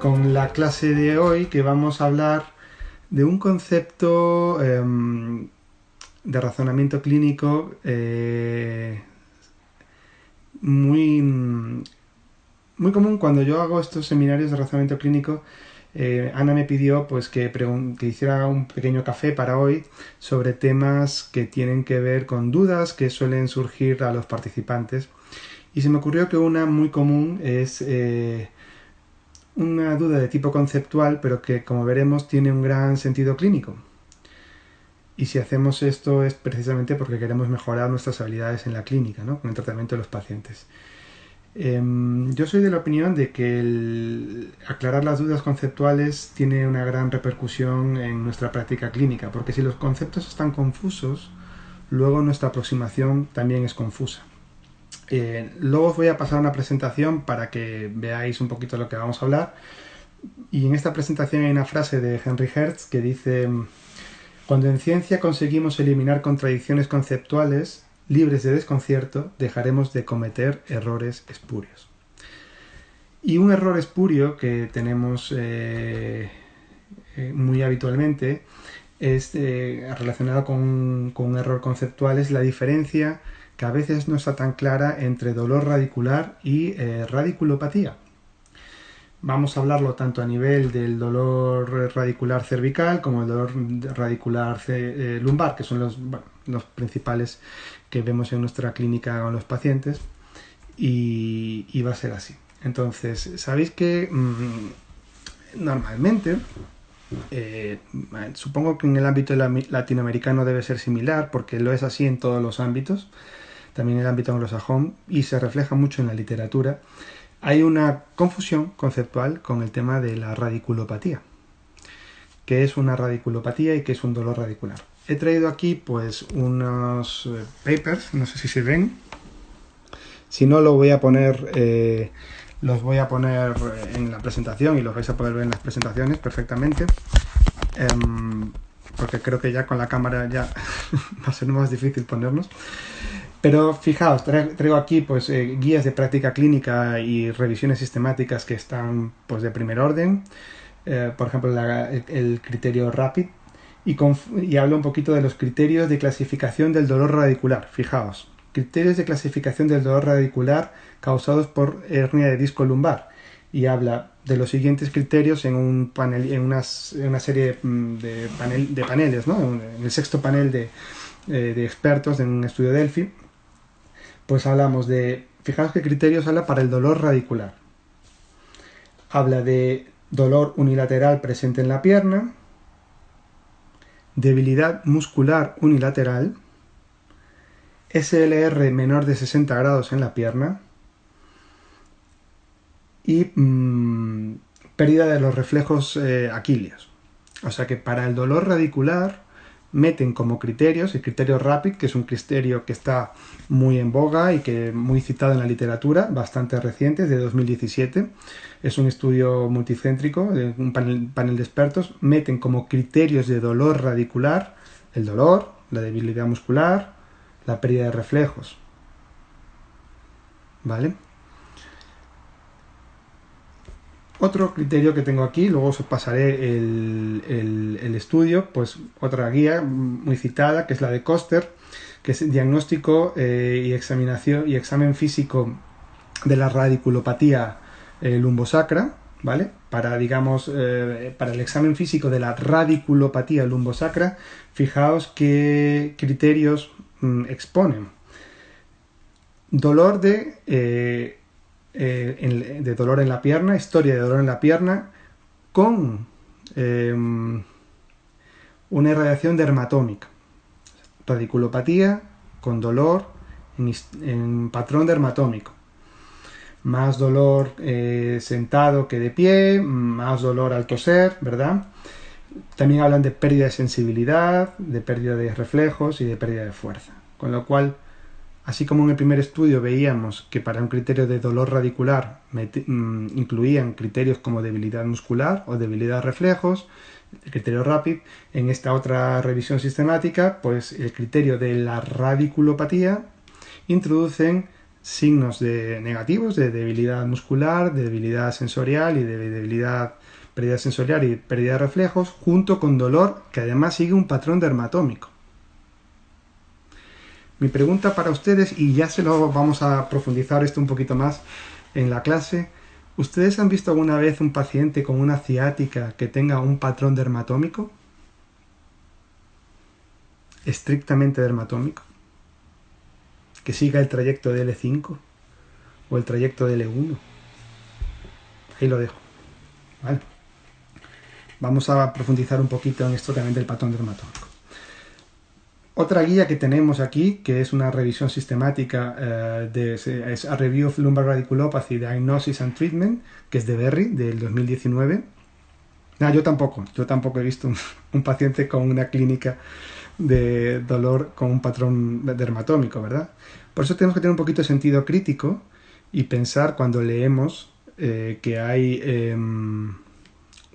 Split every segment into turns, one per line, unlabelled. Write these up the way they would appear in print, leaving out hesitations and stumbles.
con la clase de hoy, que vamos a hablar de un concepto de razonamiento clínico muy común. Cuando yo hago estos seminarios de razonamiento clínico, Ana me pidió pues que hiciera un pequeño café para hoy sobre temas que tienen que ver con dudas que suelen surgir a los participantes, y se me ocurrió que una muy común es una duda de tipo conceptual, pero que, como veremos, tiene un gran sentido clínico. Y si hacemos esto es precisamente porque queremos mejorar nuestras habilidades en la clínica, ¿no?, con el tratamiento de los pacientes. Yo soy de la opinión de que aclarar las dudas conceptuales tiene una gran repercusión en nuestra práctica clínica, porque si los conceptos están confusos, luego nuestra aproximación también es confusa. Luego os voy a pasar una presentación para que veáis un poquito de lo que vamos a hablar, y en esta presentación hay una frase de Henry Hertz que dice: cuando en ciencia conseguimos eliminar contradicciones conceptuales libres de desconcierto, dejaremos de cometer errores espurios. Y un error espurio que tenemos muy habitualmente es relacionado con un error conceptual, es la diferencia que a veces no está tan clara entre dolor radicular y radiculopatía. Vamos a hablarlo tanto a nivel del dolor radicular cervical como el dolor radicular lumbar, que son los principales que vemos en nuestra clínica con los pacientes, y va a ser así. Entonces, sabéis que normalmente, supongo que en el ámbito latinoamericano debe ser similar, porque lo es así en todos los ámbitos, también en el ámbito anglosajón, y se refleja mucho en la literatura. Hay una confusión conceptual con el tema de la radiculopatía. ¿Qué es una radiculopatía y qué es un dolor radicular? He traído aquí pues unos papers, no sé si se ven. Si no, los voy a poner en la presentación y los vais a poder ver en las presentaciones perfectamente. Porque creo que ya con la cámara ya va a ser más difícil ponerlos. Pero fijaos, traigo aquí pues guías de práctica clínica y revisiones sistemáticas que están pues de primer orden. Por ejemplo, el criterio RAPID, y hablo un poquito de los criterios de clasificación del dolor radicular. Fijaos, criterios de clasificación del dolor radicular causados por hernia de disco lumbar, y habla de los siguientes criterios en un panel, en una serie de paneles, ¿no? En el sexto panel de expertos de un estudio Delphi. Pues hablamos de, fijaos qué criterios habla para el dolor radicular. Habla de dolor unilateral presente en la pierna, debilidad muscular unilateral, SLR menor de 60 grados en la pierna y pérdida de los reflejos aquíleos. O sea que para el dolor radicular meten como criterios el criterio RAPID, que es un criterio que está muy en boga y que muy citado en la literatura, bastante reciente, de 2017. Es un estudio multicéntrico de un panel de expertos. Meten como criterios de dolor radicular el dolor, la debilidad muscular, la pérdida de reflejos. ¿Vale? Otro criterio que tengo aquí, luego os pasaré el estudio, pues otra guía muy citada, que es la de Koster, que es diagnóstico y examinación y examen físico de la radiculopatía lumbosacra, ¿vale? Para, digamos, para el examen físico de la radiculopatía lumbosacra, fijaos qué criterios exponen. Dolor de dolor en la pierna, historia de dolor en la pierna, con una irradiación dermatómica. Radiculopatía con dolor en patrón dermatómico. Más dolor sentado que de pie, más dolor al toser, ¿verdad? También hablan de pérdida de sensibilidad, de pérdida de reflejos y de pérdida de fuerza. Con lo cual, así como en el primer estudio veíamos que para un criterio de dolor radicular incluían criterios como debilidad muscular o debilidad de reflejos, el criterio RAPID, en esta otra revisión sistemática, pues el criterio de la radiculopatía introducen signos negativos de debilidad muscular, de debilidad sensorial y de debilidad, pérdida sensorial y pérdida de reflejos, junto con dolor que además sigue un patrón dermatómico. Mi pregunta para ustedes, y ya se lo vamos a profundizar esto un poquito más en la clase, ¿ustedes han visto alguna vez un paciente con una ciática que tenga un patrón dermatómico? Estrictamente dermatómico. Que siga el trayecto de L5 o el trayecto de L1. Ahí lo dejo. ¿Vale? Vamos a profundizar un poquito en esto también del patrón dermatómico. Otra guía que tenemos aquí, que es una revisión sistemática, es A Review of Lumbar Radiculopathy, Diagnosis and Treatment, que es de Berry, del 2019. Yo tampoco he visto un paciente con una clínica de dolor con un patrón dermatómico, ¿verdad? Por eso tenemos que tener un poquito de sentido crítico y pensar cuando leemos que hay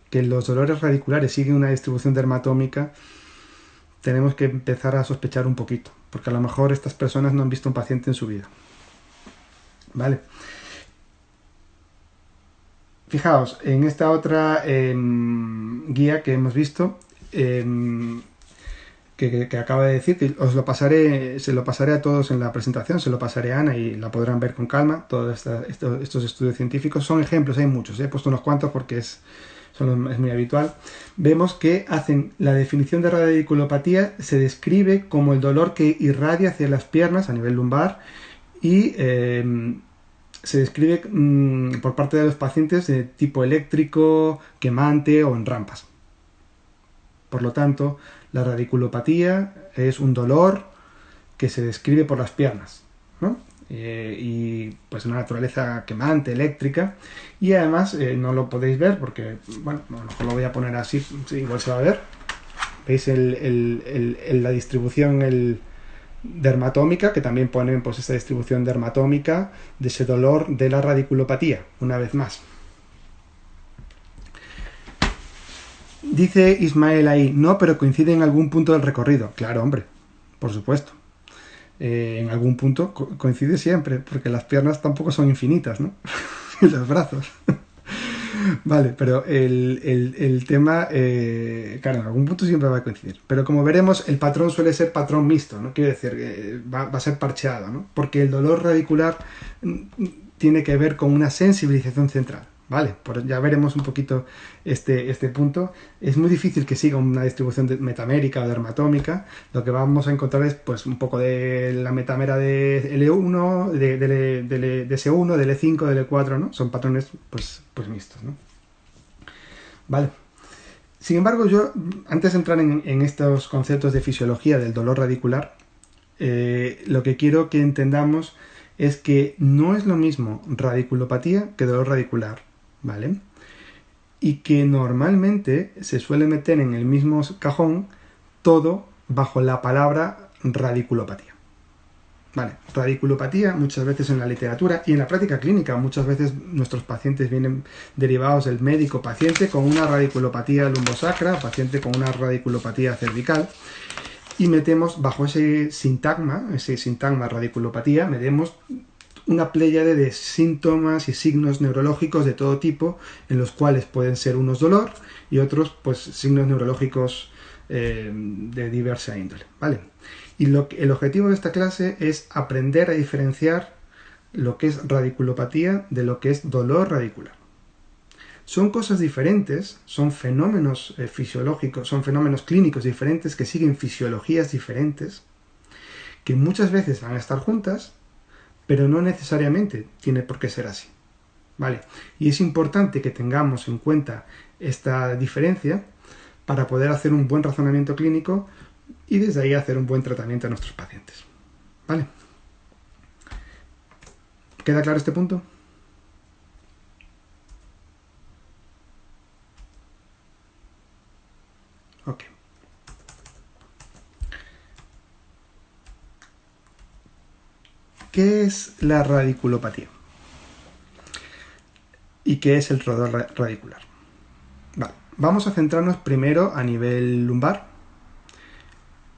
que los dolores radiculares siguen una distribución dermatómica. Tenemos que empezar a sospechar un poquito, porque a lo mejor estas personas no han visto un paciente en su vida. ¿Vale? Fijaos, en esta otra guía que hemos visto, que acaba de decir, que se lo pasaré a todos en la presentación, se lo pasaré a Ana y la podrán ver con calma. Todos estos estudios científicos son ejemplos, hay muchos, he puesto unos cuantos porque es muy habitual. Vemos que hacen la definición de radiculopatía, se describe como el dolor que irradia hacia las piernas a nivel lumbar y se describe por parte de los pacientes de tipo eléctrico, quemante o en rampas. Por lo tanto, la radiculopatía es un dolor que se describe por las piernas, ¿no? Y pues una naturaleza quemante, eléctrica, y además no lo podéis ver porque, bueno, a lo mejor lo voy a poner así, sí, igual se va a ver. Veis la distribución dermatómica, que también ponen pues esta distribución dermatómica de ese dolor de la radiculopatía, una vez más. Dice Ismael ahí, no, pero coincide en algún punto del recorrido. Claro, hombre, por supuesto. En algún punto coincide siempre, porque las piernas tampoco son infinitas, ¿no? Y los brazos. Vale, pero el tema, claro, en algún punto siempre va a coincidir. Pero como veremos, el patrón suele ser patrón mixto, ¿no? Quiere decir, va a ser parcheado, ¿no? Porque el dolor radicular tiene que ver con una sensibilización central. Vale, ya veremos un poquito este punto. Es muy difícil que siga una distribución metamérica o dermatómica. Lo que vamos a encontrar es pues un poco de la metamera de L1, de S1, de L5, de L4, ¿no? Son patrones pues mixtos, ¿no? Vale. Sin embargo, yo, antes de entrar en estos conceptos de fisiología del dolor radicular, lo que quiero que entendamos es que no es lo mismo radiculopatía que dolor radicular. ¿Vale? Y que normalmente se suele meter en el mismo cajón todo bajo la palabra radiculopatía. ¿Vale? Radiculopatía muchas veces en la literatura y en la práctica clínica muchas veces nuestros pacientes vienen derivados del médico paciente con una radiculopatía lumbosacra, paciente con una radiculopatía cervical, y metemos bajo ese sintagma radiculopatía, metemos una pléyade de síntomas y signos neurológicos de todo tipo, en los cuales pueden ser unos dolor y otros pues signos neurológicos de diversa índole, ¿vale? Y el objetivo de esta clase es aprender a diferenciar lo que es radiculopatía de lo que es dolor radicular. Son cosas diferentes, son fenómenos fisiológicos, son fenómenos clínicos diferentes que siguen fisiologías diferentes, que muchas veces van a estar juntas, pero no necesariamente tiene por qué ser así, ¿vale? Y es importante que tengamos en cuenta esta diferencia para poder hacer un buen razonamiento clínico y desde ahí hacer un buen tratamiento a nuestros pacientes, ¿vale? ¿Queda claro este punto? Ok. ¿Qué es la radiculopatía? ¿Y qué es el dolor radicular? Vale, vamos a centrarnos primero a nivel lumbar,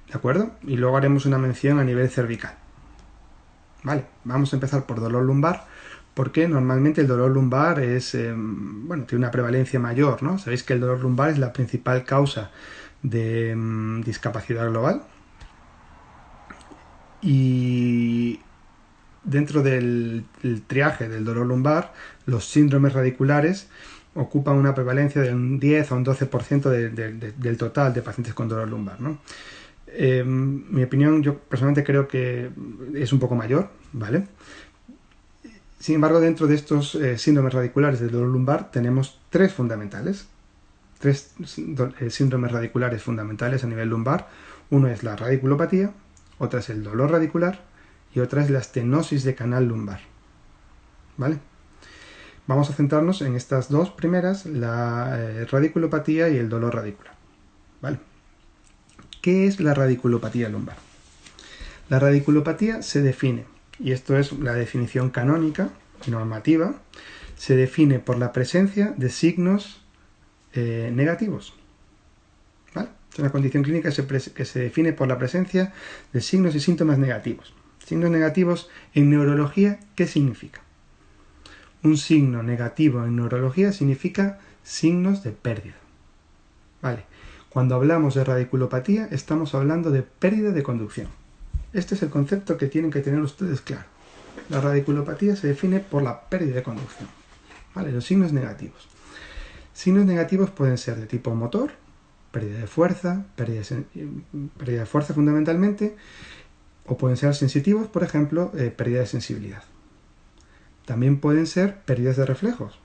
¿de acuerdo? Y luego haremos una mención a nivel cervical, Vale, vamos a empezar por dolor lumbar, porque normalmente el dolor lumbar es, bueno, tiene una prevalencia mayor, ¿no? Sabéis que el dolor lumbar es la principal causa de discapacidad global, y dentro del triaje del dolor lumbar, los síndromes radiculares ocupan una prevalencia de un 10 a un 12% del total de pacientes con dolor lumbar, ¿no? Mi opinión, yo personalmente creo que es un poco mayor, ¿vale? Sin embargo, dentro de estos síndromes radiculares del dolor lumbar tenemos tres fundamentales, tres síndromes radiculares fundamentales a nivel lumbar. Uno es la radiculopatía, otra es el dolor radicular y otra es la estenosis de canal lumbar, ¿vale? Vamos a centrarnos en estas dos primeras, la radiculopatía y el dolor radicular, ¿vale? ¿Qué es la radiculopatía lumbar? La radiculopatía se define, y esto es la definición canónica y normativa, se define por la presencia de signos negativos, ¿vale? Es una condición clínica que se define por la presencia de signos y síntomas negativos. Signos negativos en neurología, ¿qué significa? Un signo negativo en neurología significa signos de pérdida, ¿vale? Cuando hablamos de radiculopatía estamos hablando de pérdida de conducción. Este es el concepto que tienen que tener ustedes claro. La radiculopatía se define por la pérdida de conducción, ¿vale? Los signos negativos. Signos negativos pueden ser de tipo motor, pérdida de fuerza, pérdida de fuerza fundamentalmente, o pueden ser sensitivos, por ejemplo, pérdida de sensibilidad. También pueden ser pérdidas de reflejos.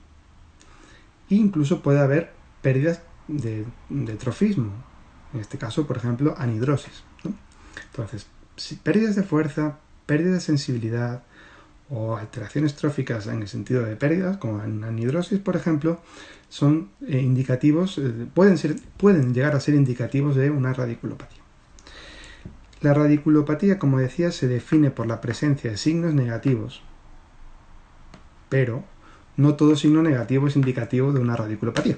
E incluso puede haber pérdidas de trofismo, en este caso, por ejemplo, anhidrosis, ¿no? Entonces, pérdidas de fuerza, pérdida de sensibilidad o alteraciones tróficas en el sentido de pérdidas, como en anhidrosis, por ejemplo, son indicativos, pueden llegar a ser indicativos de una radiculopatía. La radiculopatía, como decía, se define por la presencia de signos negativos, pero no todo signo negativo es indicativo de una radiculopatía.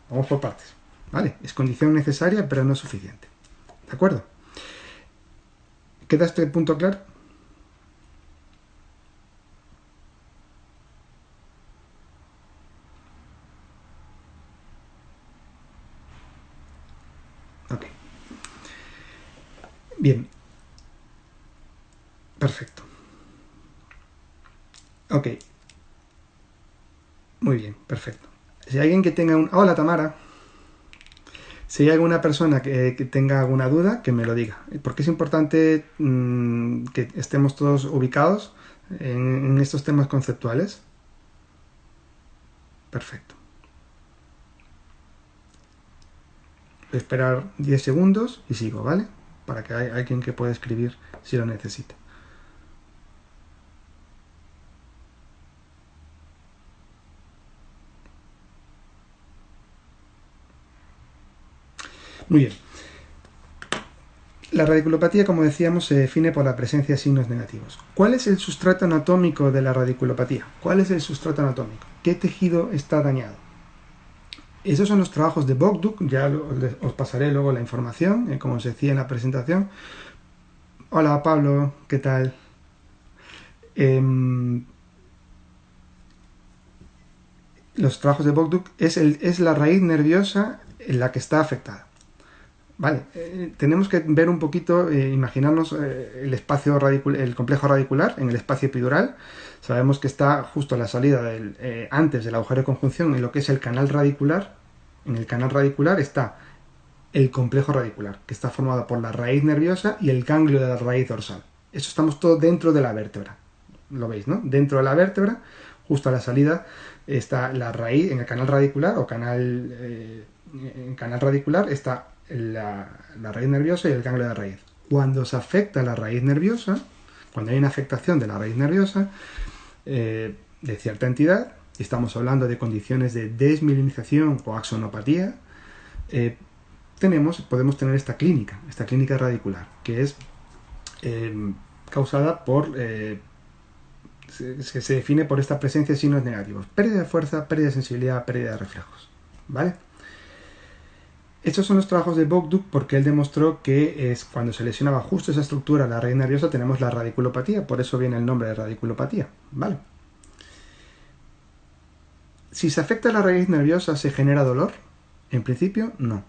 Vamos por partes, ¿vale? Es condición necesaria, pero no suficiente. ¿De acuerdo? ¿Queda este punto claro? Ok. Bien. Perfecto. Ok. Muy bien, perfecto. Si hay alguien que tenga un... Hola, Tamara. Si hay alguna persona que tenga alguna duda, que me lo diga. Porque es importante que estemos todos ubicados en estos temas conceptuales. Perfecto. Voy a esperar 10 segundos y sigo, ¿vale? Para que haya alguien que pueda escribir si lo necesita. Muy bien. La radiculopatía, como decíamos, se define por la presencia de signos negativos. ¿Cuál es el sustrato anatómico de la radiculopatía? ¿Cuál es el sustrato anatómico? ¿Qué tejido está dañado? Esos son los trabajos de Bogduk, ya os pasaré luego la información, como os decía en la presentación. Hola Pablo, ¿qué tal? Los trabajos de Bogduk es la raíz nerviosa en la que está afectada. Vale, tenemos que ver un poquito, imaginarnos el espacio el complejo radicular en el espacio epidural. Sabemos que está justo a la salida antes del agujero de conjunción en lo que es el canal radicular. En el canal radicular está el complejo radicular, que está formado por la raíz nerviosa y el ganglio de la raíz dorsal. Eso estamos todo dentro de la vértebra. Lo veis, ¿no? Dentro de la vértebra, justo a la salida, está la raíz, en el canal radicular o en canal radicular está la raíz nerviosa y el ganglio de la raíz. Cuando se afecta la raíz nerviosa, cuando hay una afectación de la raíz nerviosa de cierta entidad, y estamos hablando de condiciones de desmielinización o axonopatía, podemos tener esta clínica radicular, que es causada por... se define por esta presencia de signos negativos. Pérdida de fuerza, pérdida de sensibilidad, pérdida de reflejos, ¿vale? Estos son los trabajos de Bogduk porque él demostró que es cuando se lesionaba justo esa estructura, la raíz nerviosa, tenemos la radiculopatía, por eso viene el nombre de radiculopatía, ¿vale? Si se afecta la raíz nerviosa, ¿se genera dolor? En principio, no.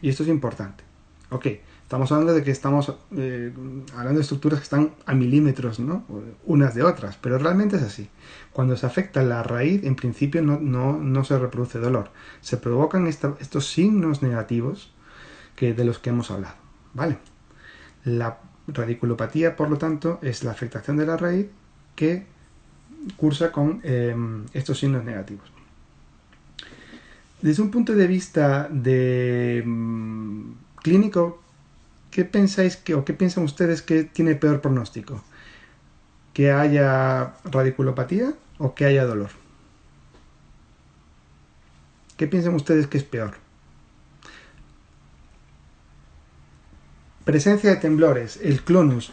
Y esto es importante. Ok, estamos hablando de que estamos hablando de estructuras que están a milímetros, ¿no? Unas de otras, pero realmente es así. Cuando se afecta la raíz, en principio no se reproduce dolor. Se provocan estos signos negativos de los que hemos hablado, ¿vale? La radiculopatía, por lo tanto, es la afectación de la raíz que cursa con estos signos negativos. Desde un punto de vista clínico, ¿qué pensáis o qué piensan ustedes que tiene peor pronóstico? ¿Que haya radiculopatía o que haya dolor? ¿Qué piensan ustedes que es peor? Presencia de temblores, el clonus,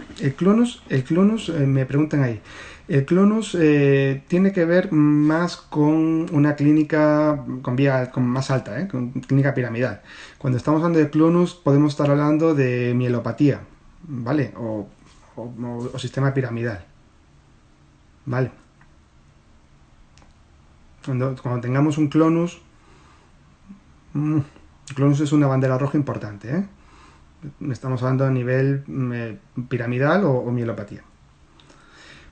me preguntan ahí. El clonus tiene que ver más con una clínica con más alta, con clínica piramidal. Cuando estamos hablando de clonus podemos estar hablando de mielopatía, ¿vale? O sistema piramidal, ¿vale? Cuando tengamos un clonus, el clonus es una bandera roja importante, ¿eh? Estamos hablando a nivel piramidal o mielopatía.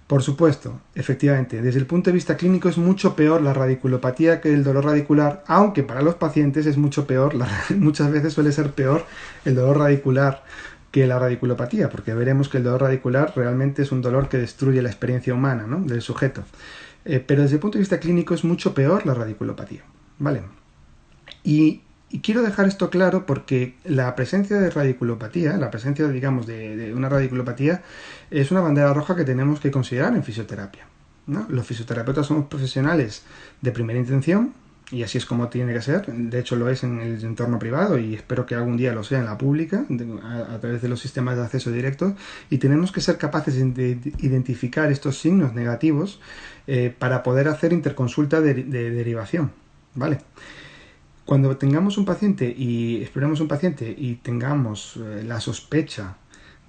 Por supuesto, efectivamente, desde el punto de vista clínico es mucho peor la radiculopatía que el dolor radicular, aunque para los pacientes es mucho peor, muchas veces suele ser peor el dolor radicular que la radiculopatía, porque veremos que el dolor radicular realmente es un dolor que destruye la experiencia humana, ¿no?, del sujeto. Pero desde el punto de vista clínico es mucho peor la radiculopatía, ¿vale? Y quiero dejar esto claro porque la presencia de radiculopatía, la presencia, digamos, de una radiculopatía, es una bandera roja que tenemos que considerar en fisioterapia, ¿no? Los fisioterapeutas somos profesionales de primera intención y así es como tiene que ser. De hecho lo es en el entorno privado y espero que algún día lo sea en la pública, a través de los sistemas de acceso directo, y tenemos que ser capaces de identificar estos signos negativos para poder hacer interconsulta de derivación, ¿vale? Cuando tengamos un paciente y exploremos un paciente y tengamos la sospecha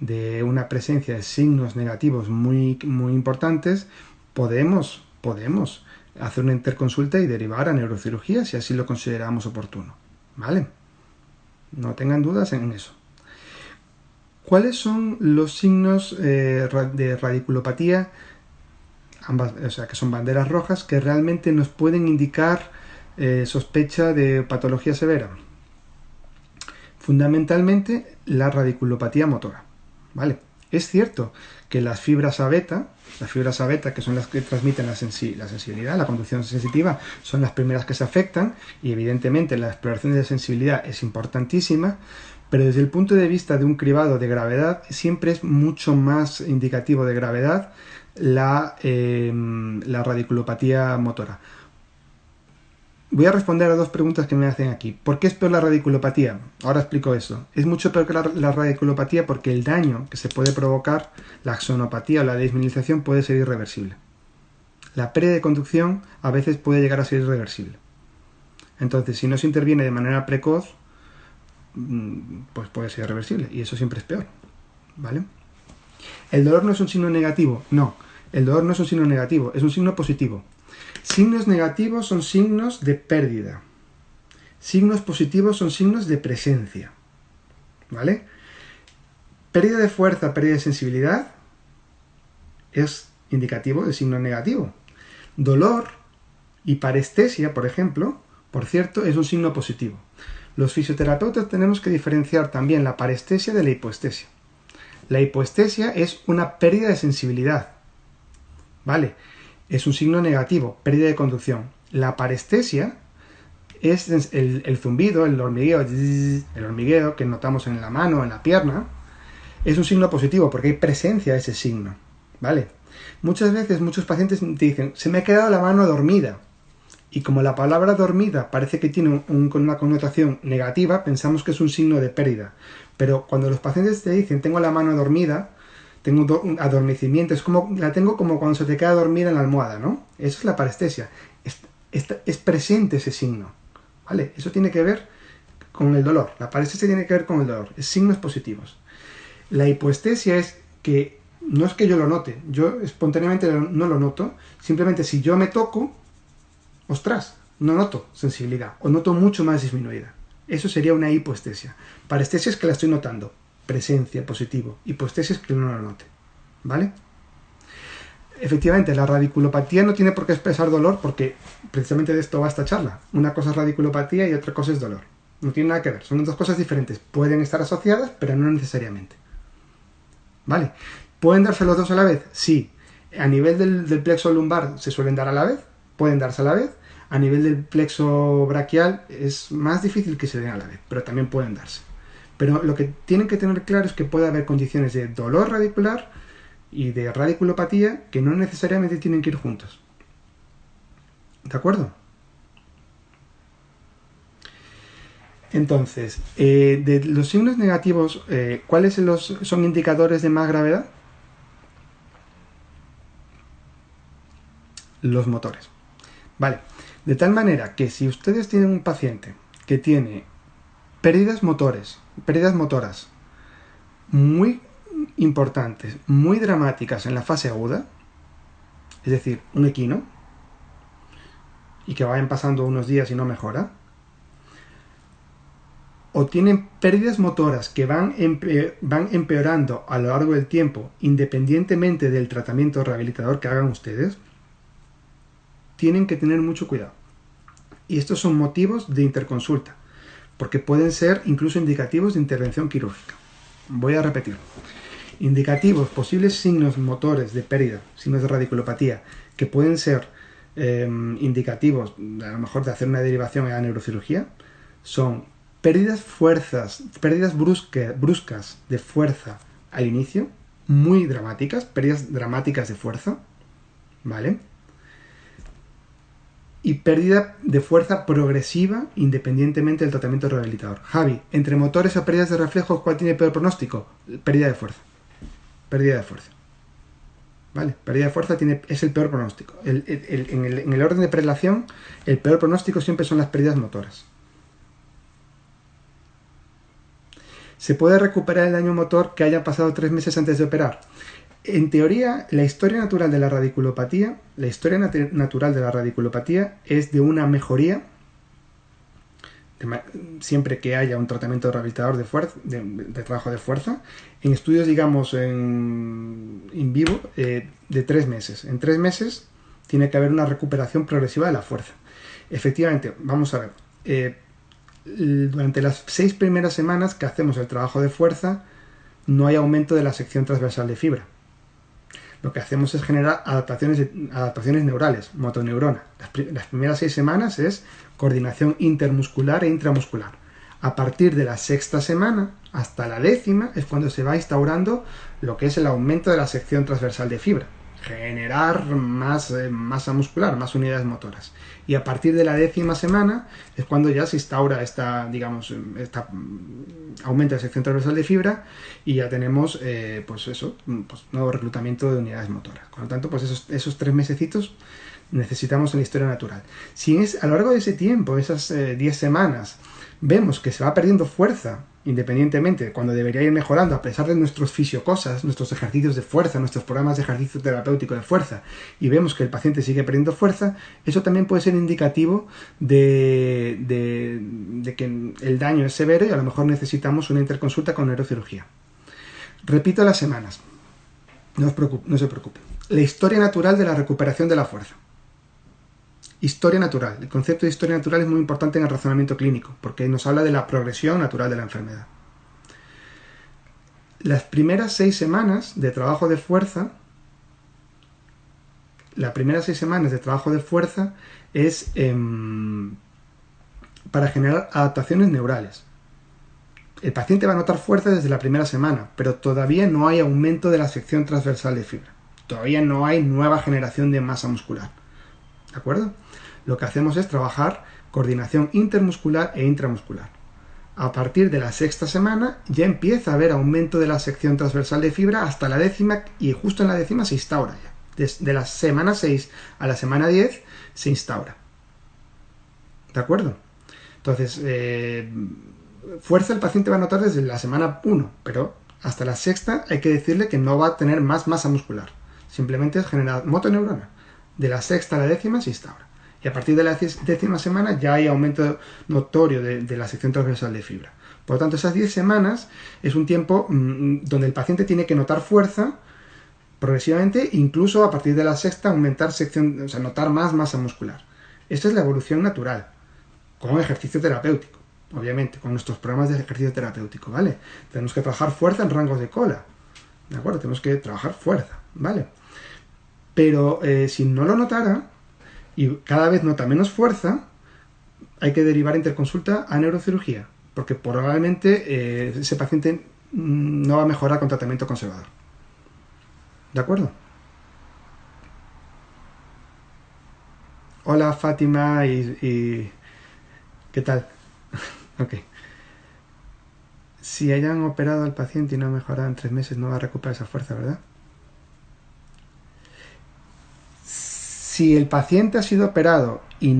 de una presencia de signos negativos muy, muy importantes, podemos hacer una interconsulta y derivar a neurocirugía si así lo consideramos oportuno, ¿vale? No tengan dudas en eso. ¿Cuáles son los signos de radiculopatía, ambas, o sea, que son banderas rojas, que realmente nos pueden indicar sospecha de patología severa? Fundamentalmente la radiculopatía motora, ¿vale? Es cierto que las fibras A beta, que son las que transmiten la sensibilidad, la conducción sensitiva, son las primeras que se afectan y evidentemente la exploración de la sensibilidad es importantísima, pero desde el punto de vista de un cribado de gravedad siempre es mucho más indicativo de gravedad la radiculopatía motora. Voy a responder a dos preguntas que me hacen aquí. ¿Por qué es peor la radiculopatía? Ahora explico eso. Es mucho peor que la radiculopatía porque el daño que se puede provocar, la axonopatía o la desmineralización, puede ser irreversible. La pérdida de conducción a veces puede llegar a ser irreversible. Entonces, si no se interviene de manera precoz, pues puede ser irreversible y eso siempre es peor, ¿vale? ¿El dolor no es un signo negativo? No, el dolor no es un signo negativo, es un signo positivo. Signos negativos son signos de pérdida. Signos positivos son signos de presencia, ¿vale? Pérdida de fuerza, pérdida de sensibilidad es indicativo de signo negativo. Dolor y parestesia, por ejemplo, por cierto, es un signo positivo. Los fisioterapeutas tenemos que diferenciar también la parestesia de la hipoestesia. La hipoestesia es una pérdida de sensibilidad, ¿vale? Es un signo negativo, pérdida de conducción. La parestesia es el zumbido, el hormigueo que notamos en la mano, en la pierna, es un signo positivo porque hay presencia de ese signo, ¿vale? Muchas veces muchos pacientes te dicen, se me ha quedado la mano dormida. Y como la palabra dormida parece que tiene una connotación negativa, pensamos que es un signo de pérdida. Pero cuando los pacientes te dicen, tengo la mano dormida, tengo un adormecimiento, la tengo como cuando se te queda dormida en la almohada, ¿no? Eso es la parestesia. Es presente ese signo, ¿vale? Eso tiene que ver con el dolor. La parestesia tiene que ver con el dolor, es signos positivos. La hipoestesia es que no es que yo lo note, yo espontáneamente no lo noto, simplemente si yo me toco, ostras, no noto sensibilidad o noto mucho más disminuida. Eso sería una hipoestesia. Parestesia es que la estoy notando, presencia, positivo. Hipoestesia es que no lo note, ¿vale? Efectivamente, la radiculopatía no tiene por qué expresar dolor porque precisamente de esto va esta charla. Una cosa es radiculopatía y otra cosa es dolor. No tiene nada que ver, son dos cosas diferentes. Pueden estar asociadas, pero no necesariamente. ¿Vale? ¿Pueden darse los dos a la vez? Sí. A nivel del plexo lumbar se suelen dar a la vez, pueden darse a la vez. A nivel del plexo braquial es más difícil que se den a la vez, pero también pueden darse. Pero lo que tienen que tener claro es que puede haber condiciones de dolor radicular y de radiculopatía que no necesariamente tienen que ir juntos. ¿De acuerdo? Entonces, de los signos negativos, ¿cuáles son indicadores de más gravedad? Los motores. Vale, de tal manera que si ustedes tienen un paciente que tiene pérdidas motoras muy importantes, muy dramáticas en la fase aguda, es decir, un equino, y que vayan pasando unos días y no mejora, o tienen pérdidas motoras que van empeorando a lo largo del tiempo, independientemente del tratamiento rehabilitador que hagan ustedes, tienen que tener mucho cuidado. Y estos son motivos de interconsulta, porque pueden ser incluso indicativos de intervención quirúrgica. Voy a repetir. Indicativos, posibles signos motores de pérdida, signos de radiculopatía, que pueden ser indicativos, a lo mejor, de hacer una derivación a la neurocirugía, son pérdidas bruscas de fuerza al inicio, muy dramáticas, pérdidas dramáticas de fuerza, ¿vale? Y pérdida de fuerza progresiva independientemente del tratamiento rehabilitador. Javi, entre motores o pérdidas de reflejos, ¿cuál tiene peor pronóstico? Pérdida de fuerza. Pérdida de fuerza. ¿Vale? Pérdida de fuerza es el peor pronóstico. En el orden de prelación, el peor pronóstico siempre son las pérdidas motoras. ¿Se puede recuperar el daño motor que haya pasado 3 meses antes de operar? En teoría, la historia natural de la radiculopatía es de una mejoría siempre que haya un tratamiento rehabilitador de trabajo de fuerza, en estudios, digamos, in vivo, de 3 meses. En 3 meses tiene que haber una recuperación progresiva de la fuerza. Efectivamente, vamos a ver, durante las 6 primeras semanas que hacemos el trabajo de fuerza, no hay aumento de la sección transversal de fibra. Lo que hacemos es generar adaptaciones neurales, motoneurona. Las primeras 6 semanas es coordinación intermuscular e intramuscular. A partir de la 6ª semana hasta la 10ª es cuando se va instaurando lo que es el aumento de la sección transversal de fibra. Generar más masa muscular, más unidades motoras. Y a partir de la 10ª semana es cuando ya se instaura aumento de sección transversal de fibra y ya tenemos nuevo reclutamiento de unidades motoras. Por lo tanto, pues esos 3 mesecitos necesitamos en la historia natural. Si a lo largo de ese tiempo, esas 10 semanas, vemos que se va perdiendo fuerza, independientemente, cuando debería ir mejorando, a pesar de nuestros fisiocosas, nuestros ejercicios de fuerza, nuestros programas de ejercicio terapéutico de fuerza, y vemos que el paciente sigue perdiendo fuerza, eso también puede ser indicativo de que el daño es severo y a lo mejor necesitamos una interconsulta con neurocirugía. Repito las semanas, no se preocupe. La historia natural de la recuperación de la fuerza. Historia natural. El concepto de historia natural es muy importante en el razonamiento clínico, porque nos habla de la progresión natural de la enfermedad. Las primeras 6 semanas de trabajo de fuerza, es para generar adaptaciones neurales. El paciente va a notar fuerza desde la primera semana, pero todavía no hay aumento de la sección transversal de fibra. Todavía no hay nueva generación de masa muscular. ¿De acuerdo? Lo que hacemos es trabajar coordinación intermuscular e intramuscular. A partir de la 6ª semana ya empieza a haber aumento de la sección transversal de fibra hasta la 10ª y justo en la 10ª se instaura ya. Desde la semana 6 a la semana 10 se instaura. ¿De acuerdo? Entonces, fuerza el paciente va a notar desde la semana 1, pero hasta la sexta hay que decirle que no va a tener más masa muscular. Simplemente es generar motoneurona. De la sexta a la décima se instaura. Y a partir de la décima semana ya hay aumento notorio de la sección transversal de fibra. Por lo tanto, esas 10 semanas es un tiempo donde el paciente tiene que notar fuerza progresivamente, incluso a partir de la sexta aumentar sección, o sea, notar más masa muscular. Esta es la evolución natural, con ejercicio terapéutico, obviamente, con nuestros programas de ejercicio terapéutico, ¿vale? Tenemos que trabajar fuerza en rangos de cola, ¿de acuerdo? Tenemos que trabajar fuerza, ¿vale? Pero si no lo notara y cada vez nota menos fuerza, hay que derivar interconsulta a neurocirugía, porque probablemente ese paciente no va a mejorar con tratamiento conservador. ¿De acuerdo? Hola Fátima y ¿qué tal? Ok. Si hayan operado al paciente y no ha mejorado en 3 meses, no va a recuperar esa fuerza, ¿verdad? Si el paciente ha sido operado y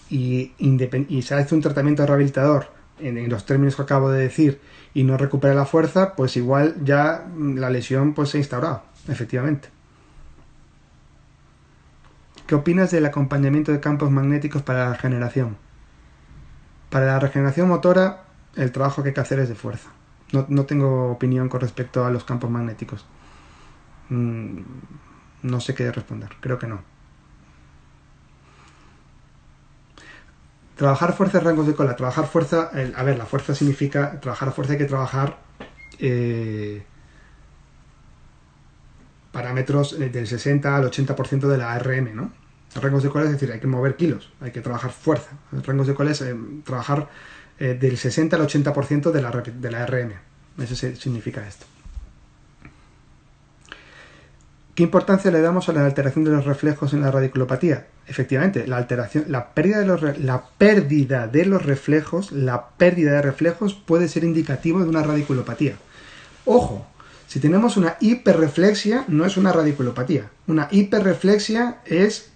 se ha hecho un tratamiento rehabilitador en los términos que acabo de decir y no recupera la fuerza, pues igual ya la lesión pues se ha instaurado, efectivamente. ¿Qué opinas del acompañamiento de campos magnéticos para la regeneración? Para la regeneración motora, el trabajo que hay que hacer es de fuerza. No tengo opinión con respecto a los campos magnéticos. No sé qué responder, creo que no. Trabajar fuerza en rangos de cola. Trabajar fuerza, la fuerza significa, trabajar a fuerza hay que trabajar parámetros del 60 al 80% de la ARM, ¿no? Rangos de cola es decir, hay que mover kilos, hay que trabajar fuerza. Rangos de cola es trabajar del 60 al 80% de la ARM. Eso significa esto. ¿Qué importancia le damos a la alteración de los reflejos en la radiculopatía? Efectivamente, la pérdida de los reflejos puede ser indicativo de una radiculopatía. Ojo, si tenemos una hiperreflexia, no es una radiculopatía. Una hiperreflexia es,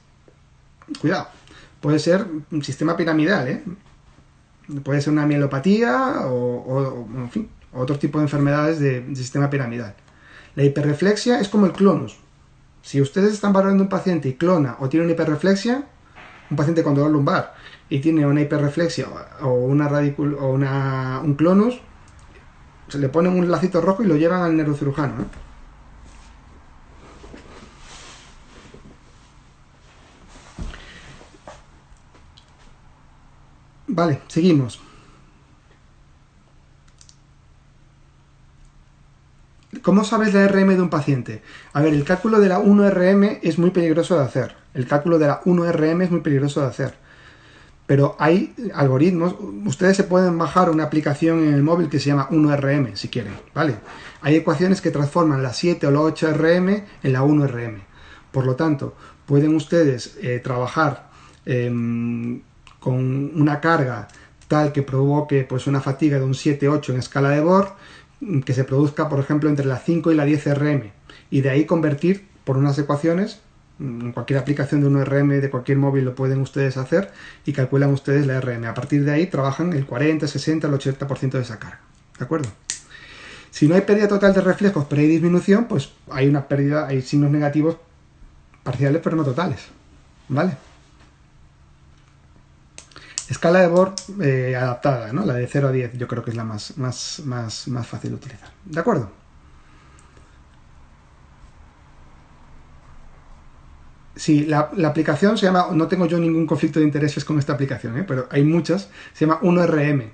cuidado, puede ser un sistema piramidal, ¿eh? Puede ser una mielopatía o en fin, otro tipo de enfermedades de sistema piramidal. La hiperreflexia es como el clonus. Si ustedes están valorando un paciente y clona o tiene una hiperreflexia, un paciente con dolor lumbar y tiene una hiperreflexia o un clonus, se le ponen un lacito rojo y lo llevan al neurocirujano, ¿no? Vale, seguimos. ¿Cómo sabes la RM de un paciente? A ver, el cálculo de la 1RM es muy peligroso de hacer. Pero hay algoritmos. Ustedes se pueden bajar una aplicación en el móvil que se llama 1RM, si quieren, ¿vale? Hay ecuaciones que transforman la 7 o la 8RM en la 1RM. Por lo tanto, pueden ustedes trabajar con una carga tal que provoque pues, una fatiga de un 7-8 en escala de Bohr, que se produzca, por ejemplo, entre la 5 y la 10 RM, y de ahí convertir por unas ecuaciones, en cualquier aplicación de un RM de cualquier móvil lo pueden ustedes hacer, y calculan ustedes la RM. A partir de ahí trabajan el 40, 60, el 80% de esa carga. ¿De acuerdo? Si no hay pérdida total de reflejos, pero hay disminución, pues hay una pérdida, hay signos negativos parciales, pero no totales. ¿Vale? Escala de Bohr adaptada, ¿no? La de 0 a 10 yo creo que es la más fácil de utilizar. ¿De acuerdo? Sí, la aplicación se llama, no tengo yo ningún conflicto de intereses con esta aplicación, pero hay muchas, se llama 1RM.